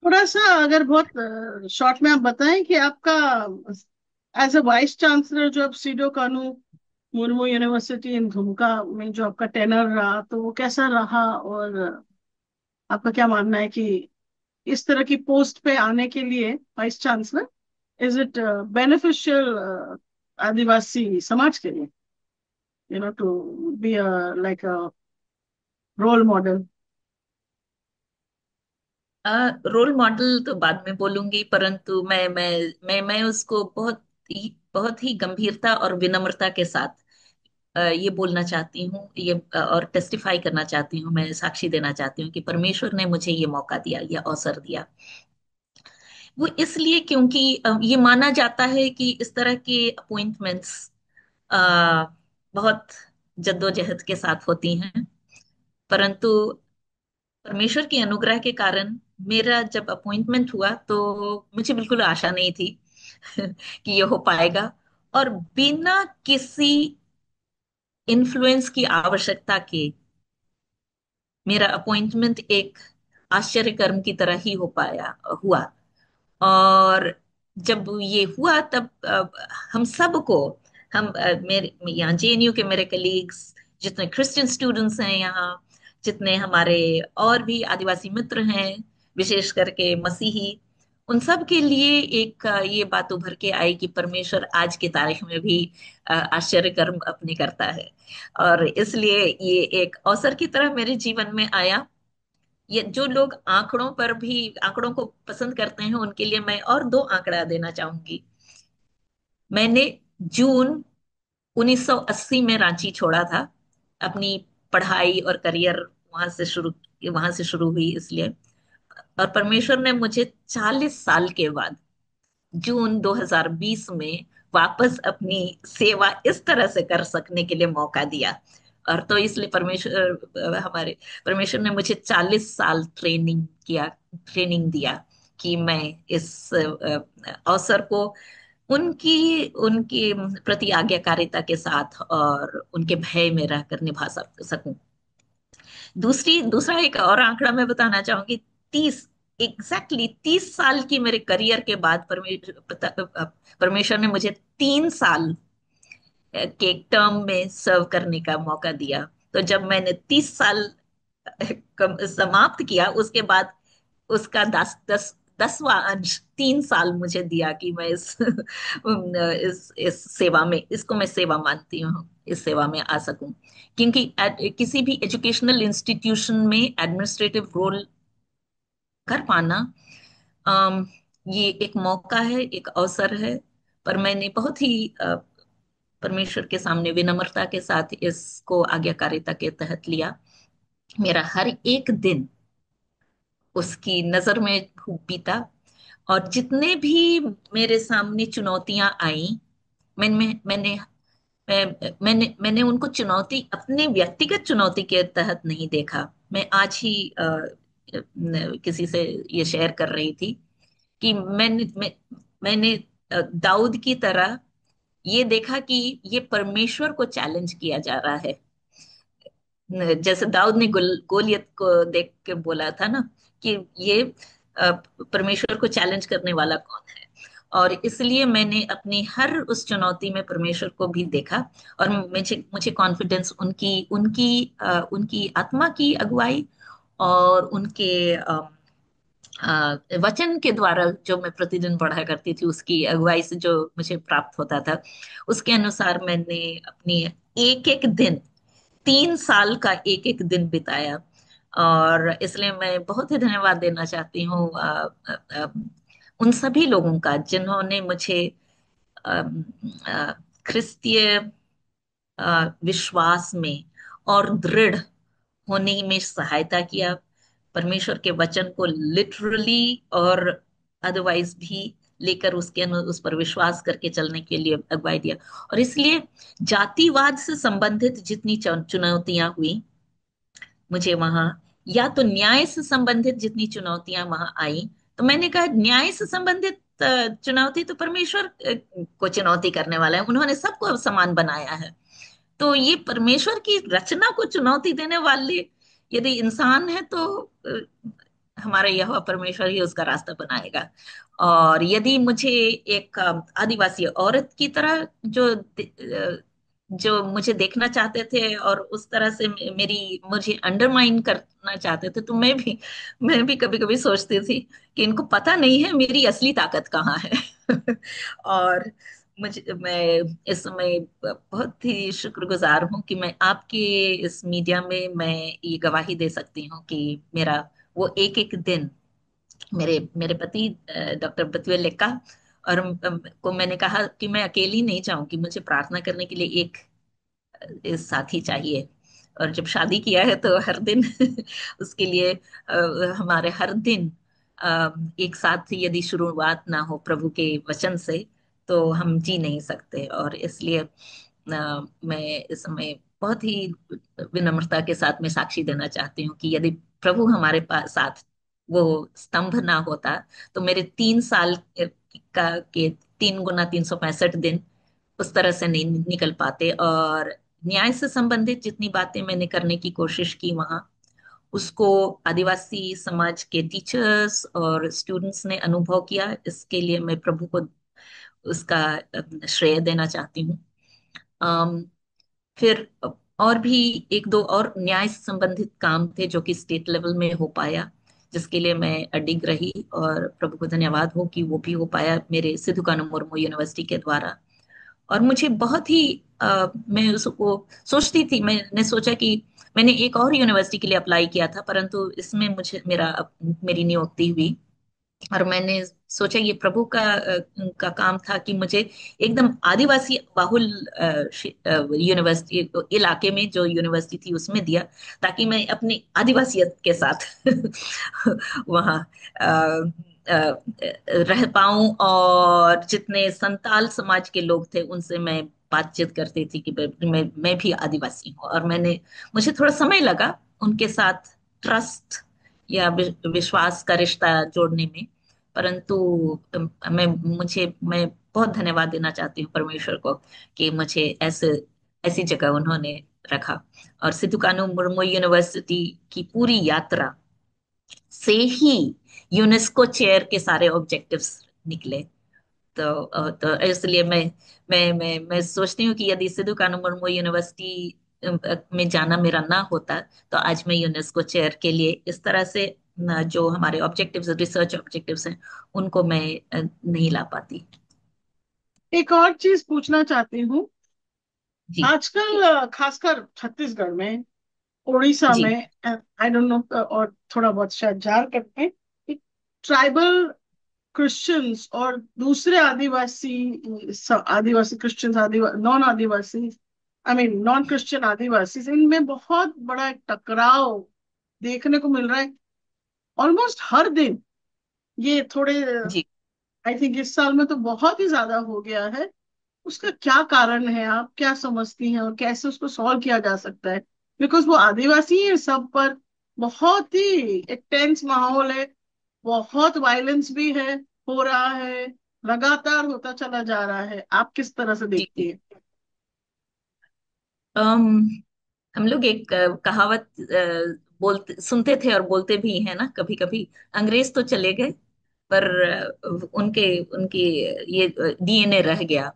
थोड़ा सा अगर बहुत शॉर्ट में आप बताएं कि आपका एज अ वाइस चांसलर जो अब सीडो कानू मुर्मू यूनिवर्सिटी इन दुमका में जो आपका टेनर रहा, तो वो कैसा रहा, और आपका क्या मानना है कि इस तरह की पोस्ट पे आने के लिए vice chancellor, is it beneficial आदिवासी समाज के लिए, to be like a role model? Role model तो बाद में बोलूंगी, परंतु मैं उसको बहुत ही गंभीरता और विनम्रता के साथ ये बोलना चाहती हूँ, ये और टेस्टिफाई करना चाहती हूँ, मैं साक्षी देना चाहती हूँ कि परमेश्वर ने मुझे ये मौका दिया, ये अवसर दिया। वो इसलिए क्योंकि ये माना जाता है कि इस तरह के अपॉइंटमेंट्स बहुत जद्दोजहद के साथ होती हैं, परंतु परमेश्वर की अनुग्रह के कारण मेरा जब अपॉइंटमेंट हुआ तो मुझे बिल्कुल आशा नहीं थी कि ये हो पाएगा। और बिना किसी इन्फ्लुएंस की आवश्यकता के मेरा अपॉइंटमेंट एक आश्चर्य कर्म की तरह ही हो पाया हुआ। और जब ये हुआ तब हम सबको, मेरे यहाँ जेएनयू के मेरे कलीग्स, जितने क्रिश्चियन स्टूडेंट्स हैं यहाँ, जितने हमारे और भी आदिवासी मित्र हैं, विशेष करके मसीही, उन सब के लिए एक ये बात उभर के आई कि परमेश्वर आज की तारीख में भी आश्चर्य कर्म अपने करता है। और इसलिए ये एक अवसर की तरह मेरे जीवन में आया। ये जो लोग आंकड़ों को पसंद करते हैं, उनके लिए मैं और दो आंकड़ा देना चाहूंगी। मैंने जून 1980 में रांची छोड़ा था। अपनी पढ़ाई और करियर वहां से शुरू हुई इसलिए। और परमेश्वर ने मुझे 40 साल के बाद जून 2020 में वापस अपनी सेवा इस तरह से कर सकने के लिए मौका दिया। और तो इसलिए हमारे परमेश्वर ने मुझे 40 साल ट्रेनिंग दिया कि मैं इस अवसर को उनकी उनकी प्रति आज्ञाकारिता के साथ और उनके भय में रहकर निभा सकूं। दूसरा एक और आंकड़ा मैं बताना चाहूंगी। 30 की मेरे करियर के बाद परमेश्वर ने मुझे 3 साल के एक टर्म में सर्व करने का मौका दिया। तो जब मैंने 30 साल समाप्त किया, उसके बाद उसका 10वां अंश 3 साल मुझे दिया कि मैं इस सेवा में, इसको मैं सेवा मानती हूँ, इस सेवा में आ सकूं। क्योंकि किसी भी एजुकेशनल इंस्टीट्यूशन में एडमिनिस्ट्रेटिव रोल कर पाना, अम, ये एक मौका है, एक अवसर है। पर मैंने बहुत ही परमेश्वर के सामने विनम्रता के साथ इसको आज्ञाकारिता के तहत लिया। मेरा हर एक दिन उसकी नजर में खूब बीता। और जितने भी मेरे सामने चुनौतियां आई, मैंने मैंने मैंने उनको चुनौती, अपने व्यक्तिगत चुनौती के तहत नहीं देखा। मैं आज ही किसी से ये शेयर कर रही थी कि मैंने दाऊद की तरह ये देखा कि ये परमेश्वर को चैलेंज किया जा रहा है। जैसे दाऊद ने गोलियत को देख के बोला था ना कि ये परमेश्वर को चैलेंज करने वाला कौन है। और इसलिए मैंने अपनी हर उस चुनौती में परमेश्वर को भी देखा। और मुझे मुझे कॉन्फिडेंस उनकी उनकी उनकी आत्मा की अगुवाई और उनके वचन के द्वारा जो मैं प्रतिदिन पढ़ा करती थी, उसकी अगुवाई से जो मुझे प्राप्त होता था, उसके अनुसार मैंने अपनी एक एक दिन, 3 साल का एक एक दिन बिताया। और इसलिए मैं बहुत ही धन्यवाद देना चाहती हूँ उन सभी लोगों का जिन्होंने मुझे अम, अ, क्रिस्तीय विश्वास में और दृढ़ होने में सहायता किया। परमेश्वर के वचन को लिटरली और अदरवाइज भी लेकर उस पर विश्वास करके चलने के लिए अगुवाई दिया। और इसलिए जातिवाद से संबंधित जितनी चुनौतियां हुई मुझे वहां, या तो न्याय से संबंधित जितनी चुनौतियां वहां आई, तो मैंने कहा न्याय से संबंधित चुनौती तो परमेश्वर को चुनौती करने वाला है, उन्होंने सबको समान बनाया है। तो ये परमेश्वर की रचना को चुनौती देने वाले यदि इंसान है, तो हमारा यहोवा परमेश्वर ही उसका रास्ता बनाएगा। और यदि मुझे एक आदिवासी औरत की तरह जो मुझे देखना चाहते थे और उस तरह से मेरी मुझे अंडरमाइन करना चाहते थे, तो मैं भी कभी कभी सोचती थी कि इनको पता नहीं है मेरी असली ताकत कहाँ है। और मैं इस समय बहुत ही शुक्रगुजार हूँ कि मैं आपके इस मीडिया में मैं ये गवाही दे सकती हूँ कि मेरा वो एक एक दिन, मेरे मेरे पति डॉक्टर बतुए लेका और को मैंने कहा कि मैं अकेली नहीं चाहूंगी, मुझे प्रार्थना करने के लिए एक साथी चाहिए। और जब शादी किया है तो हर दिन उसके लिए हमारे हर दिन एक साथ यदि शुरुआत ना हो प्रभु के वचन से, तो हम जी नहीं सकते। और इसलिए मैं इस समय बहुत ही विनम्रता के साथ में साक्षी देना चाहती हूँ कि यदि प्रभु हमारे पास साथ वो स्तंभ ना होता, तो मेरे 3 साल के 3 गुना 365 दिन उस तरह से नहीं निकल पाते। और न्याय से संबंधित जितनी बातें मैंने करने की कोशिश की वहां, उसको आदिवासी समाज के टीचर्स और स्टूडेंट्स ने अनुभव किया। इसके लिए मैं प्रभु को उसका श्रेय देना चाहती हूँ। अम, फिर और भी एक दो और न्याय से संबंधित काम थे जो कि स्टेट लेवल में हो पाया, जिसके लिए मैं अडिग रही। और प्रभु को धन्यवाद हो कि वो भी हो पाया मेरे सिद्धू कानू मुर्मू यूनिवर्सिटी के द्वारा। और मुझे बहुत ही मैं उसको सोचती थी, मैंने सोचा कि मैंने एक और यूनिवर्सिटी के लिए अप्लाई किया था, परंतु इसमें मेरी नियुक्ति हुई। और मैंने सोचा ये प्रभु का काम था कि मुझे एकदम आदिवासी बाहुल यूनिवर्सिटी इलाके में जो यूनिवर्सिटी थी उसमें दिया, ताकि मैं अपनी आदिवासियत के साथ वहाँ रह पाऊं, और जितने संताल समाज के लोग थे उनसे मैं बातचीत करती थी कि मैं भी आदिवासी हूँ। और मुझे थोड़ा समय लगा उनके साथ ट्रस्ट या विश्वास का रिश्ता जोड़ने में। परंतु मैं बहुत धन्यवाद देना चाहती हूँ परमेश्वर को कि मुझे ऐसी जगह उन्होंने रखा। और सिद्धू कानू मुर्मू यूनिवर्सिटी की पूरी यात्रा से ही यूनेस्को चेयर के सारे ऑब्जेक्टिव्स निकले। तो इसलिए मैं सोचती हूँ कि यदि सिद्धू कानू मुर्मू यूनिवर्सिटी में जाना मेरा ना होता, तो आज मैं यूनेस्को चेयर के लिए इस तरह से जो हमारे ऑब्जेक्टिव्स, रिसर्च ऑब्जेक्टिव्स हैं, उनको मैं नहीं ला पाती। एक और चीज पूछना चाहती हूँ। जी। आजकल खासकर छत्तीसगढ़ में, उड़ीसा जी। में, आई डोंट नो, और थोड़ा बहुत शायद झारखंड में, ट्राइबल क्रिश्चियंस और दूसरे आदिवासी क्रिश्चियंस, नॉन आदिवासी, आई मीन नॉन क्रिश्चियन आदिवासी, इनमें बहुत बड़ा एक टकराव देखने को मिल रहा है ऑलमोस्ट हर दिन। ये थोड़े, जी। आई थिंक इस साल में तो बहुत ही ज्यादा हो गया है। उसका क्या कारण है, आप क्या समझती हैं, और कैसे उसको सॉल्व किया जा सकता है? बिकॉज वो आदिवासी है सब पर, बहुत ही एक टेंस माहौल है, बहुत वायलेंस भी है, हो रहा है, लगातार होता चला जा रहा है। आप किस तरह से जी। देखती जी। हैं? अम, हम लोग एक कहावत बोलते सुनते थे और बोलते भी हैं ना कभी कभी। अंग्रेज तो चले गए, पर उनके उनके ये डीएनए रह गया।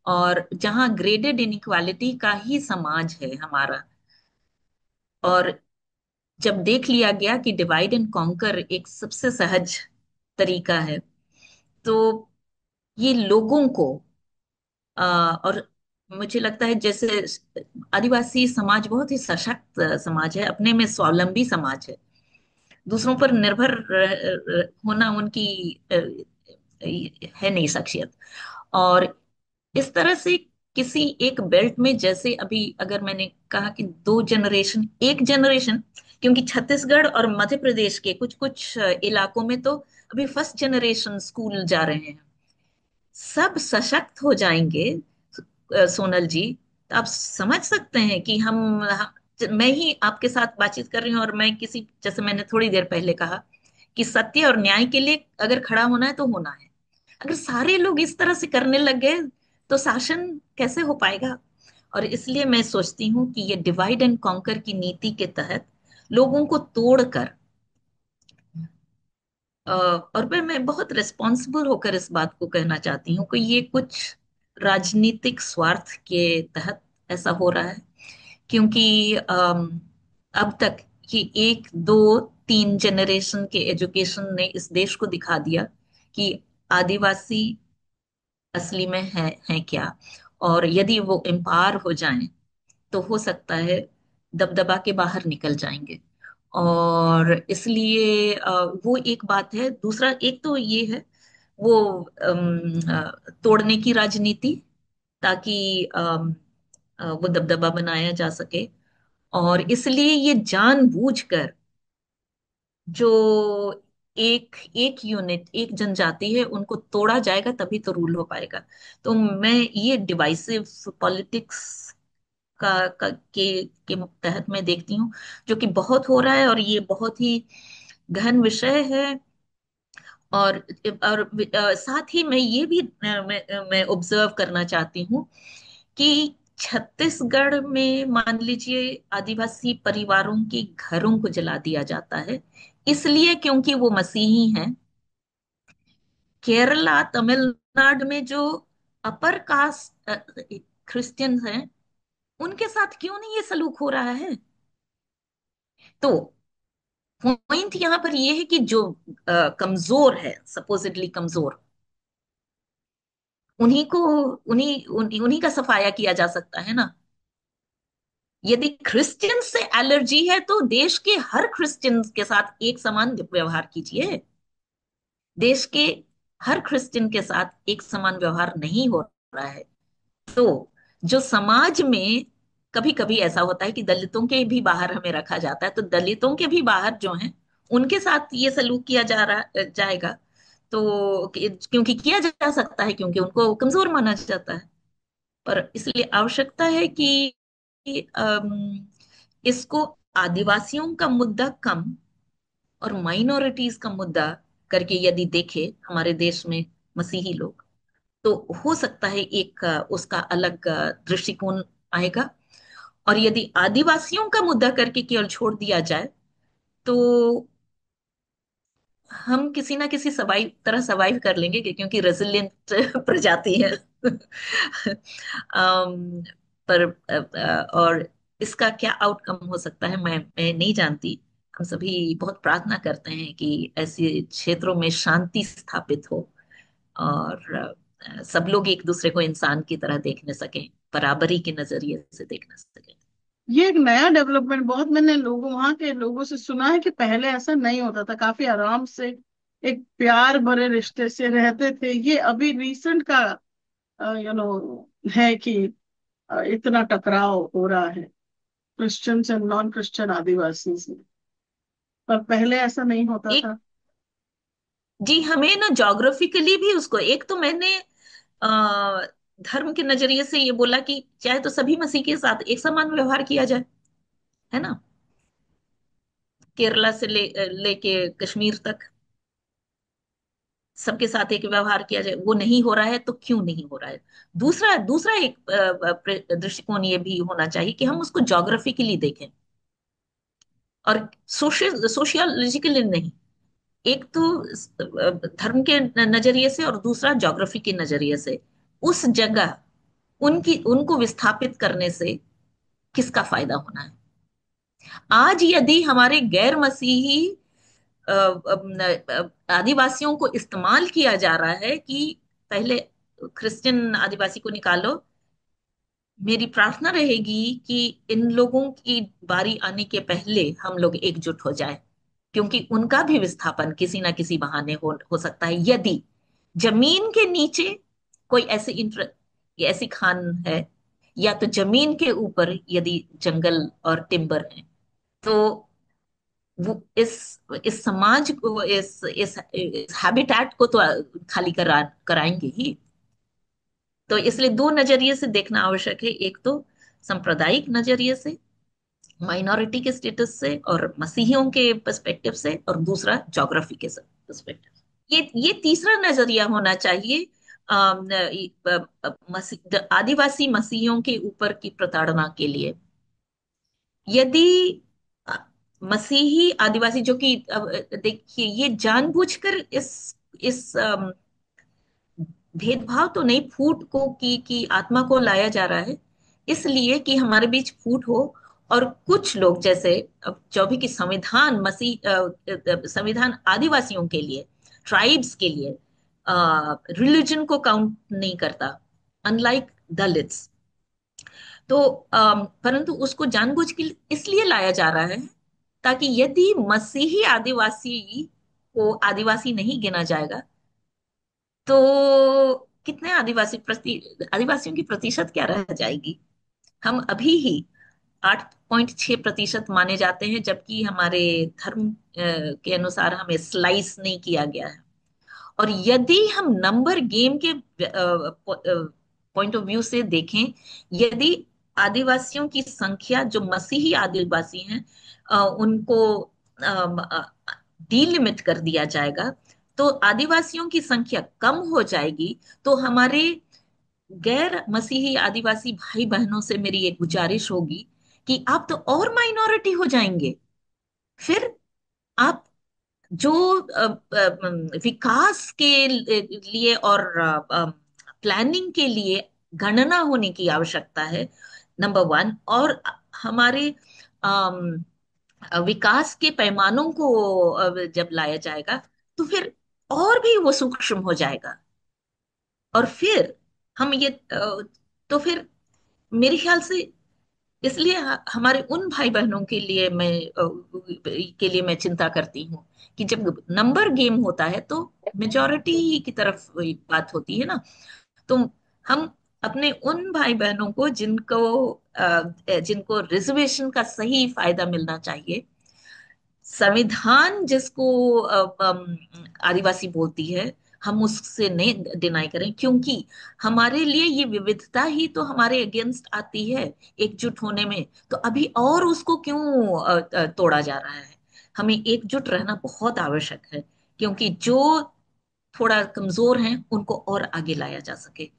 और जहाँ ग्रेडेड इनइक्वालिटी का ही समाज है हमारा, और जब देख लिया गया कि डिवाइड एंड कॉन्कर एक सबसे सहज तरीका है, तो ये लोगों को और मुझे लगता है जैसे आदिवासी समाज बहुत ही सशक्त समाज है, अपने में स्वावलंबी समाज है। दूसरों पर निर्भर होना उनकी है नहीं शख्सियत। और इस तरह से किसी एक बेल्ट में, जैसे अभी अगर मैंने कहा कि दो जनरेशन, एक जनरेशन, क्योंकि छत्तीसगढ़ और मध्य प्रदेश के कुछ कुछ इलाकों में तो अभी फर्स्ट जनरेशन स्कूल जा रहे हैं, सब सशक्त हो जाएंगे सोनल जी, तो आप समझ सकते हैं कि मैं ही आपके साथ बातचीत कर रही हूँ, और मैं किसी, जैसे मैंने थोड़ी देर पहले कहा कि सत्य और न्याय के लिए अगर खड़ा होना है तो होना है। अगर सारे लोग इस तरह से करने लग गए तो शासन कैसे हो पाएगा? और इसलिए मैं सोचती हूँ कि ये डिवाइड एंड कॉन्कर की नीति के तहत लोगों को तोड़कर, और मैं बहुत रिस्पॉन्सिबल होकर इस बात को कहना चाहती हूँ कि ये कुछ राजनीतिक स्वार्थ के तहत ऐसा हो रहा है। क्योंकि अब तक ये एक दो तीन जनरेशन के एजुकेशन ने इस देश को दिखा दिया कि आदिवासी असली में है क्या। और यदि वो एम्पावर हो जाएं तो हो सकता है दबदबा के बाहर निकल जाएंगे। और इसलिए वो एक बात है। दूसरा एक तो ये है, वो तोड़ने की राजनीति, ताकि वो दबदबा बनाया जा सके। और इसलिए ये जानबूझकर जो एक एक यूनिट, एक जनजाति है, उनको तोड़ा जाएगा तभी तो रूल हो पाएगा। तो मैं ये डिवाइसिव पॉलिटिक्स के तहत मैं देखती हूँ, जो कि बहुत हो रहा है, और ये बहुत ही गहन विषय है। और साथ ही मैं ये भी मैं ऑब्जर्व करना चाहती हूँ कि छत्तीसगढ़ में मान लीजिए आदिवासी परिवारों के घरों को जला दिया जाता है, इसलिए क्योंकि वो मसीही हैं। केरला, तमिलनाडु में जो अपर कास्ट क्रिश्चियंस हैं, उनके साथ क्यों नहीं ये सलूक हो रहा है? तो पॉइंट यहाँ पर ये है कि जो कमजोर है, सपोजिटली कमजोर, उन्हीं को उन्हीं का सफाया किया जा सकता है ना। यदि क्रिश्चियन से एलर्जी है तो देश के हर क्रिश्चियन के साथ एक समान व्यवहार कीजिए। देश के हर क्रिश्चियन के साथ एक समान व्यवहार नहीं हो रहा है। तो जो समाज में कभी कभी ऐसा होता है कि दलितों के भी बाहर हमें रखा जाता है, तो दलितों के भी बाहर जो हैं उनके साथ ये सलूक किया जा रहा जाएगा। तो क्योंकि किया जा सकता है, क्योंकि उनको कमजोर माना जाता है। पर इसलिए आवश्यकता है कि इसको आदिवासियों का मुद्दा कम और माइनॉरिटीज का मुद्दा करके यदि देखे हमारे देश में मसीही लोग, तो हो सकता है एक उसका अलग दृष्टिकोण आएगा। और यदि आदिवासियों का मुद्दा करके केवल छोड़ दिया जाए, तो हम किसी ना किसी तरह सरवाइव कर लेंगे, क्योंकि रेजिलियंट प्रजाति है। पर और इसका क्या आउटकम हो सकता है, मैं नहीं जानती। हम सभी बहुत प्रार्थना करते हैं कि ऐसे क्षेत्रों में शांति स्थापित हो, और सब लोग एक दूसरे को इंसान की तरह देखने सकें, बराबरी के नजरिए से देखने सकें। ये एक नया डेवलपमेंट, बहुत मैंने लोगों, वहां के लोगों से सुना है कि पहले ऐसा नहीं होता था, काफी आराम से एक प्यार भरे रिश्ते से रहते थे। ये अभी रिसेंट का है कि इतना टकराव हो रहा है क्रिश्चियन एंड नॉन क्रिश्चियन आदिवासी से, पर पहले ऐसा नहीं होता एक था। जी, हमें ना जोग्राफिकली भी उसको, एक तो मैंने अ, धर्म के नजरिए से ये बोला कि चाहे तो सभी मसीह के साथ एक समान व्यवहार किया जाए, है ना, केरला से लेके कश्मीर तक सबके साथ एक व्यवहार किया जाए। वो नहीं हो रहा है तो क्यों नहीं हो रहा है? दूसरा दूसरा एक दृष्टिकोण ये भी होना चाहिए कि हम उसको जोग्राफिकली देखें, और सोशियोलॉजिकली नहीं। एक तो धर्म के नजरिए से, और दूसरा ज्योग्राफी के नजरिए से, उस जगह उनकी उनको विस्थापित करने से किसका फायदा होना है। आज यदि हमारे गैर मसीही आदिवासियों को इस्तेमाल किया जा रहा है कि पहले क्रिश्चियन आदिवासी को निकालो, मेरी प्रार्थना रहेगी कि इन लोगों की बारी आने के पहले हम लोग एकजुट हो जाए, क्योंकि उनका भी विस्थापन किसी ना किसी बहाने हो सकता है। यदि जमीन के नीचे कोई ऐसी खान है, या तो जमीन के ऊपर यदि जंगल और टिम्बर है, तो वो इस समाज को, इस हैबिटेट को तो खाली कराएंगे ही। तो इसलिए दो नजरिए से देखना आवश्यक है, एक तो सांप्रदायिक नजरिए से, माइनॉरिटी के स्टेटस से और मसीहियों के पर्सपेक्टिव से, और दूसरा ज्योग्राफी के पर्सपेक्टिव। ये तीसरा नजरिया होना चाहिए आदिवासी मसीहियों के ऊपर की प्रताड़ना के लिए। यदि अ, मसीही आदिवासी जो कि देखिए, ये जानबूझकर इस भेदभाव तो नहीं, फूट को की आत्मा को लाया जा रहा है, इसलिए कि हमारे बीच फूट हो। और कुछ लोग जैसे, अब जो भी कि संविधान संविधान आदिवासियों के लिए, ट्राइब्स के लिए रिलीजन को काउंट नहीं करता, अनलाइक दलित्स। तो परंतु उसको जानबूझ के इसलिए लाया जा रहा है, ताकि यदि मसीही आदिवासी को आदिवासी नहीं गिना जाएगा, तो कितने आदिवासियों की प्रतिशत क्या रह जाएगी। हम अभी ही 8.6% माने जाते हैं, जबकि हमारे धर्म के अनुसार हमें स्लाइस नहीं किया गया है। और यदि हम नंबर गेम के पॉइंट ऑफ व्यू से देखें, यदि आदिवासियों की संख्या, जो मसीही आदिवासी हैं, उनको डीलिमिट कर दिया जाएगा, तो आदिवासियों की संख्या कम हो जाएगी। तो हमारे गैर मसीही आदिवासी भाई बहनों से मेरी एक गुजारिश होगी कि आप तो और माइनॉरिटी हो जाएंगे। फिर आप जो विकास के लिए और प्लानिंग के लिए गणना होने की आवश्यकता है, नंबर वन। और हमारे अम, विकास के पैमानों को जब लाया जाएगा, तो फिर और भी वो सूक्ष्म हो जाएगा। और फिर हम तो फिर मेरे ख्याल से, इसलिए हमारे उन भाई बहनों के लिए मैं चिंता करती हूँ कि जब नंबर गेम होता है तो मेजोरिटी की तरफ वही बात होती है ना। तो हम अपने उन भाई बहनों को जिनको रिजर्वेशन का सही फायदा मिलना चाहिए, संविधान जिसको आदिवासी बोलती है, हम उससे नहीं डिनाई करें, क्योंकि हमारे लिए ये विविधता ही तो हमारे अगेंस्ट आती है एकजुट होने में। तो अभी और उसको क्यों तोड़ा जा रहा है? हमें एकजुट रहना बहुत आवश्यक है, क्योंकि जो थोड़ा कमजोर हैं उनको और आगे लाया जा सके।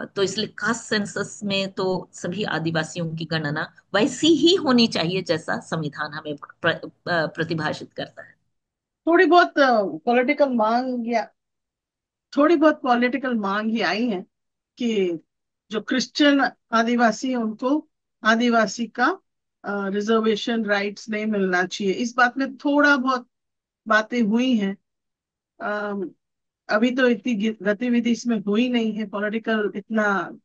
तो इसलिए कास्ट सेंसस में तो सभी आदिवासियों की गणना वैसी ही होनी चाहिए जैसा संविधान हमें प्रतिभाषित करता है। थोड़ी बहुत पॉलिटिकल मांग या थोड़ी बहुत पॉलिटिकल मांग ही आई है कि जो क्रिश्चियन आदिवासी हैं उनको आदिवासी का रिजर्वेशन राइट्स नहीं मिलना चाहिए। इस बात में थोड़ा बहुत बातें हुई हैं। अम, अभी तो इतनी गतिविधि इसमें हुई नहीं है, पॉलिटिकल इतना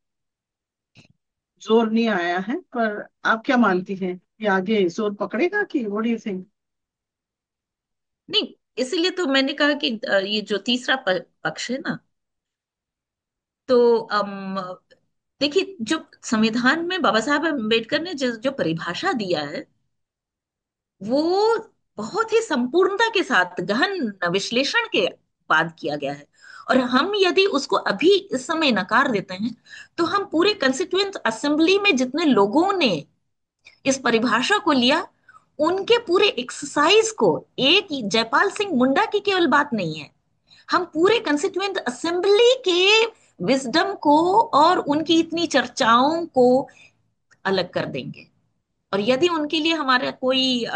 जोर नहीं आया है। पर आप क्या हम्म। मानती हैं, ये आगे जोर पकड़ेगा कि व्हाट डू यू थिंक? नहीं, इसीलिए तो मैंने कहा कि ये जो तीसरा पक्ष है ना, तो देखिए, जो संविधान में बाबा साहब अम्बेडकर ने जो परिभाषा दिया है, वो बहुत ही संपूर्णता के साथ गहन विश्लेषण के बाद किया गया है। और हम यदि उसको अभी इस समय नकार देते हैं, तो हम पूरे कंस्टिट्यूएंट असेंबली में जितने लोगों ने इस परिभाषा को लिया, उनके पूरे एक्सरसाइज को, एक जयपाल सिंह मुंडा की केवल बात नहीं है, हम पूरे कंस्टिट्यूएंट असेंबली के विजडम को और उनकी इतनी चर्चाओं को अलग कर देंगे। और यदि उनके लिए हमारा कोई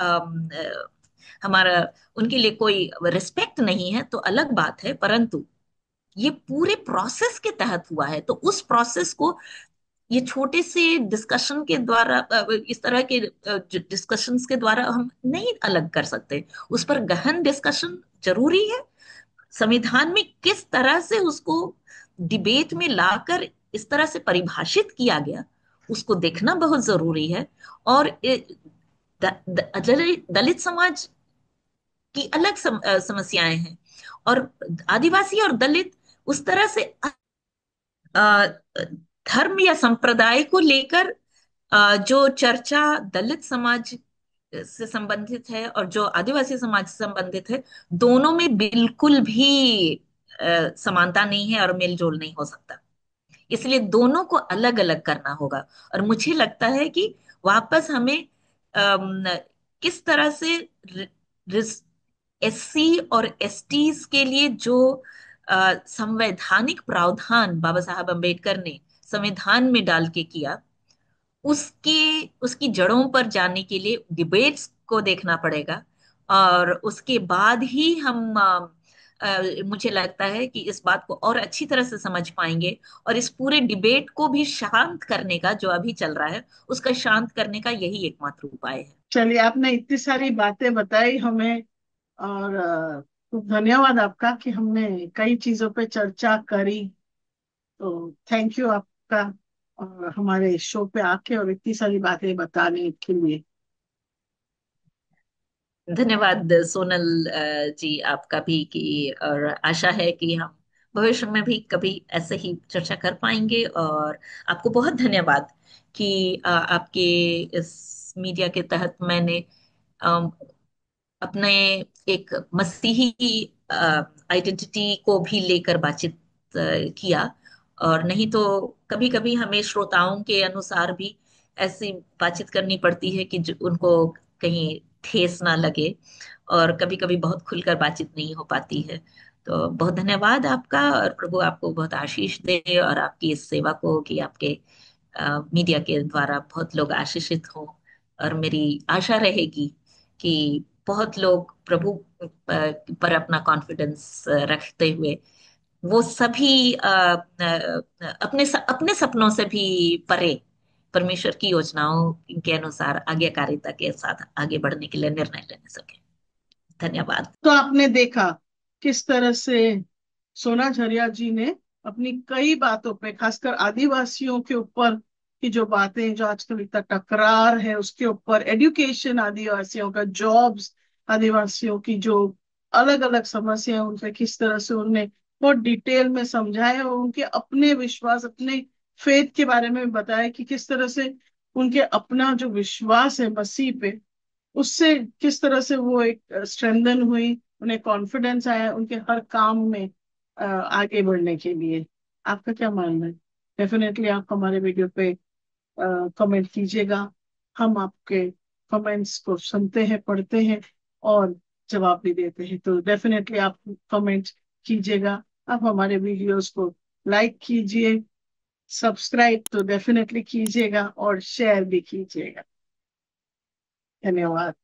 हमारा उनके लिए कोई रिस्पेक्ट नहीं है तो अलग बात है, परंतु ये पूरे प्रोसेस के तहत हुआ है, तो उस प्रोसेस को ये छोटे से डिस्कशन के द्वारा, इस तरह के डिस्कशंस के द्वारा हम नहीं अलग कर सकते। उस पर गहन डिस्कशन जरूरी है। संविधान में किस तरह से उसको डिबेट में लाकर इस तरह से परिभाषित किया गया, उसको देखना बहुत जरूरी है। और दलित समाज की अलग समस्याएं हैं, और आदिवासी और दलित उस तरह से अ, धर्म या संप्रदाय को लेकर जो चर्चा दलित समाज से संबंधित है और जो आदिवासी समाज से संबंधित है, दोनों में बिल्कुल भी समानता नहीं है और मेल जोल नहीं हो सकता। इसलिए दोनों को अलग अलग करना होगा। और मुझे लगता है कि वापस हमें अम, किस तरह से एससी और एसटीज के लिए जो संवैधानिक प्रावधान बाबा साहब अम्बेडकर ने संविधान में डाल के किया, उसके उसकी जड़ों पर जाने के लिए डिबेट्स को देखना पड़ेगा। और उसके बाद ही हम मुझे लगता है कि इस बात को और अच्छी तरह से समझ पाएंगे। और इस पूरे डिबेट को भी शांत करने का, जो अभी चल रहा है उसका शांत करने का यही एकमात्र उपाय है। चलिए, आपने इतनी सारी बातें बताई हमें, और खूब धन्यवाद आपका कि हमने कई चीजों पे चर्चा करी। तो थैंक यू आपका, और हमारे शो पे आके और इतनी सारी बातें बताने के लिए। धन्यवाद सोनल जी, आपका भी। कि और आशा है कि हम भविष्य में भी कभी ऐसे ही चर्चा कर पाएंगे। और आपको बहुत धन्यवाद कि आपके इस मीडिया के तहत मैंने अपने एक मसीही आइडेंटिटी को भी लेकर बातचीत किया। और नहीं तो कभी कभी हमें श्रोताओं के अनुसार भी ऐसी बातचीत करनी पड़ती है कि जो उनको कहीं ठेस ना लगे, और कभी कभी बहुत खुलकर बातचीत नहीं हो पाती है। तो बहुत धन्यवाद आपका, और प्रभु आपको बहुत आशीष दे और आपकी इस सेवा को, कि आपके मीडिया के द्वारा बहुत लोग आशीषित हों। और मेरी आशा रहेगी कि बहुत लोग प्रभु पर अपना कॉन्फिडेंस रखते हुए, वो सभी अपने सपनों से भी परे परमेश्वर की योजनाओं के अनुसार आज्ञाकारिता के साथ आगे बढ़ने के लिए निर्णय लेने सके। धन्यवाद। तो आपने देखा किस तरह से सोना झरिया जी ने अपनी कई बातों पे, खासकर आदिवासियों के ऊपर की जो बातें, जो आजकल इतना टकरार है उसके ऊपर, एजुकेशन आदिवासियों का, जॉब्स आदिवासियों की जो अलग अलग समस्या है उन पे किस तरह से उन्होंने बहुत डिटेल में समझाया, और उनके अपने विश्वास, अपने फेथ के बारे में भी बताया कि किस तरह से उनके अपना जो विश्वास है मसीह पे, उससे किस तरह से वो एक स्ट्रेंथन हुई, उन्हें कॉन्फिडेंस आया उनके हर काम में। आगे बढ़ने के लिए। आपका क्या मानना है? डेफिनेटली आप हमारे वीडियो पे कमेंट कीजिएगा। हम आपके कमेंट्स को सुनते हैं, पढ़ते हैं और जवाब भी देते हैं। तो डेफिनेटली आप कमेंट कीजिएगा। आप हमारे वीडियोस को लाइक कीजिए, सब्सक्राइब तो डेफिनेटली कीजिएगा और शेयर भी कीजिएगा। धन्यवाद।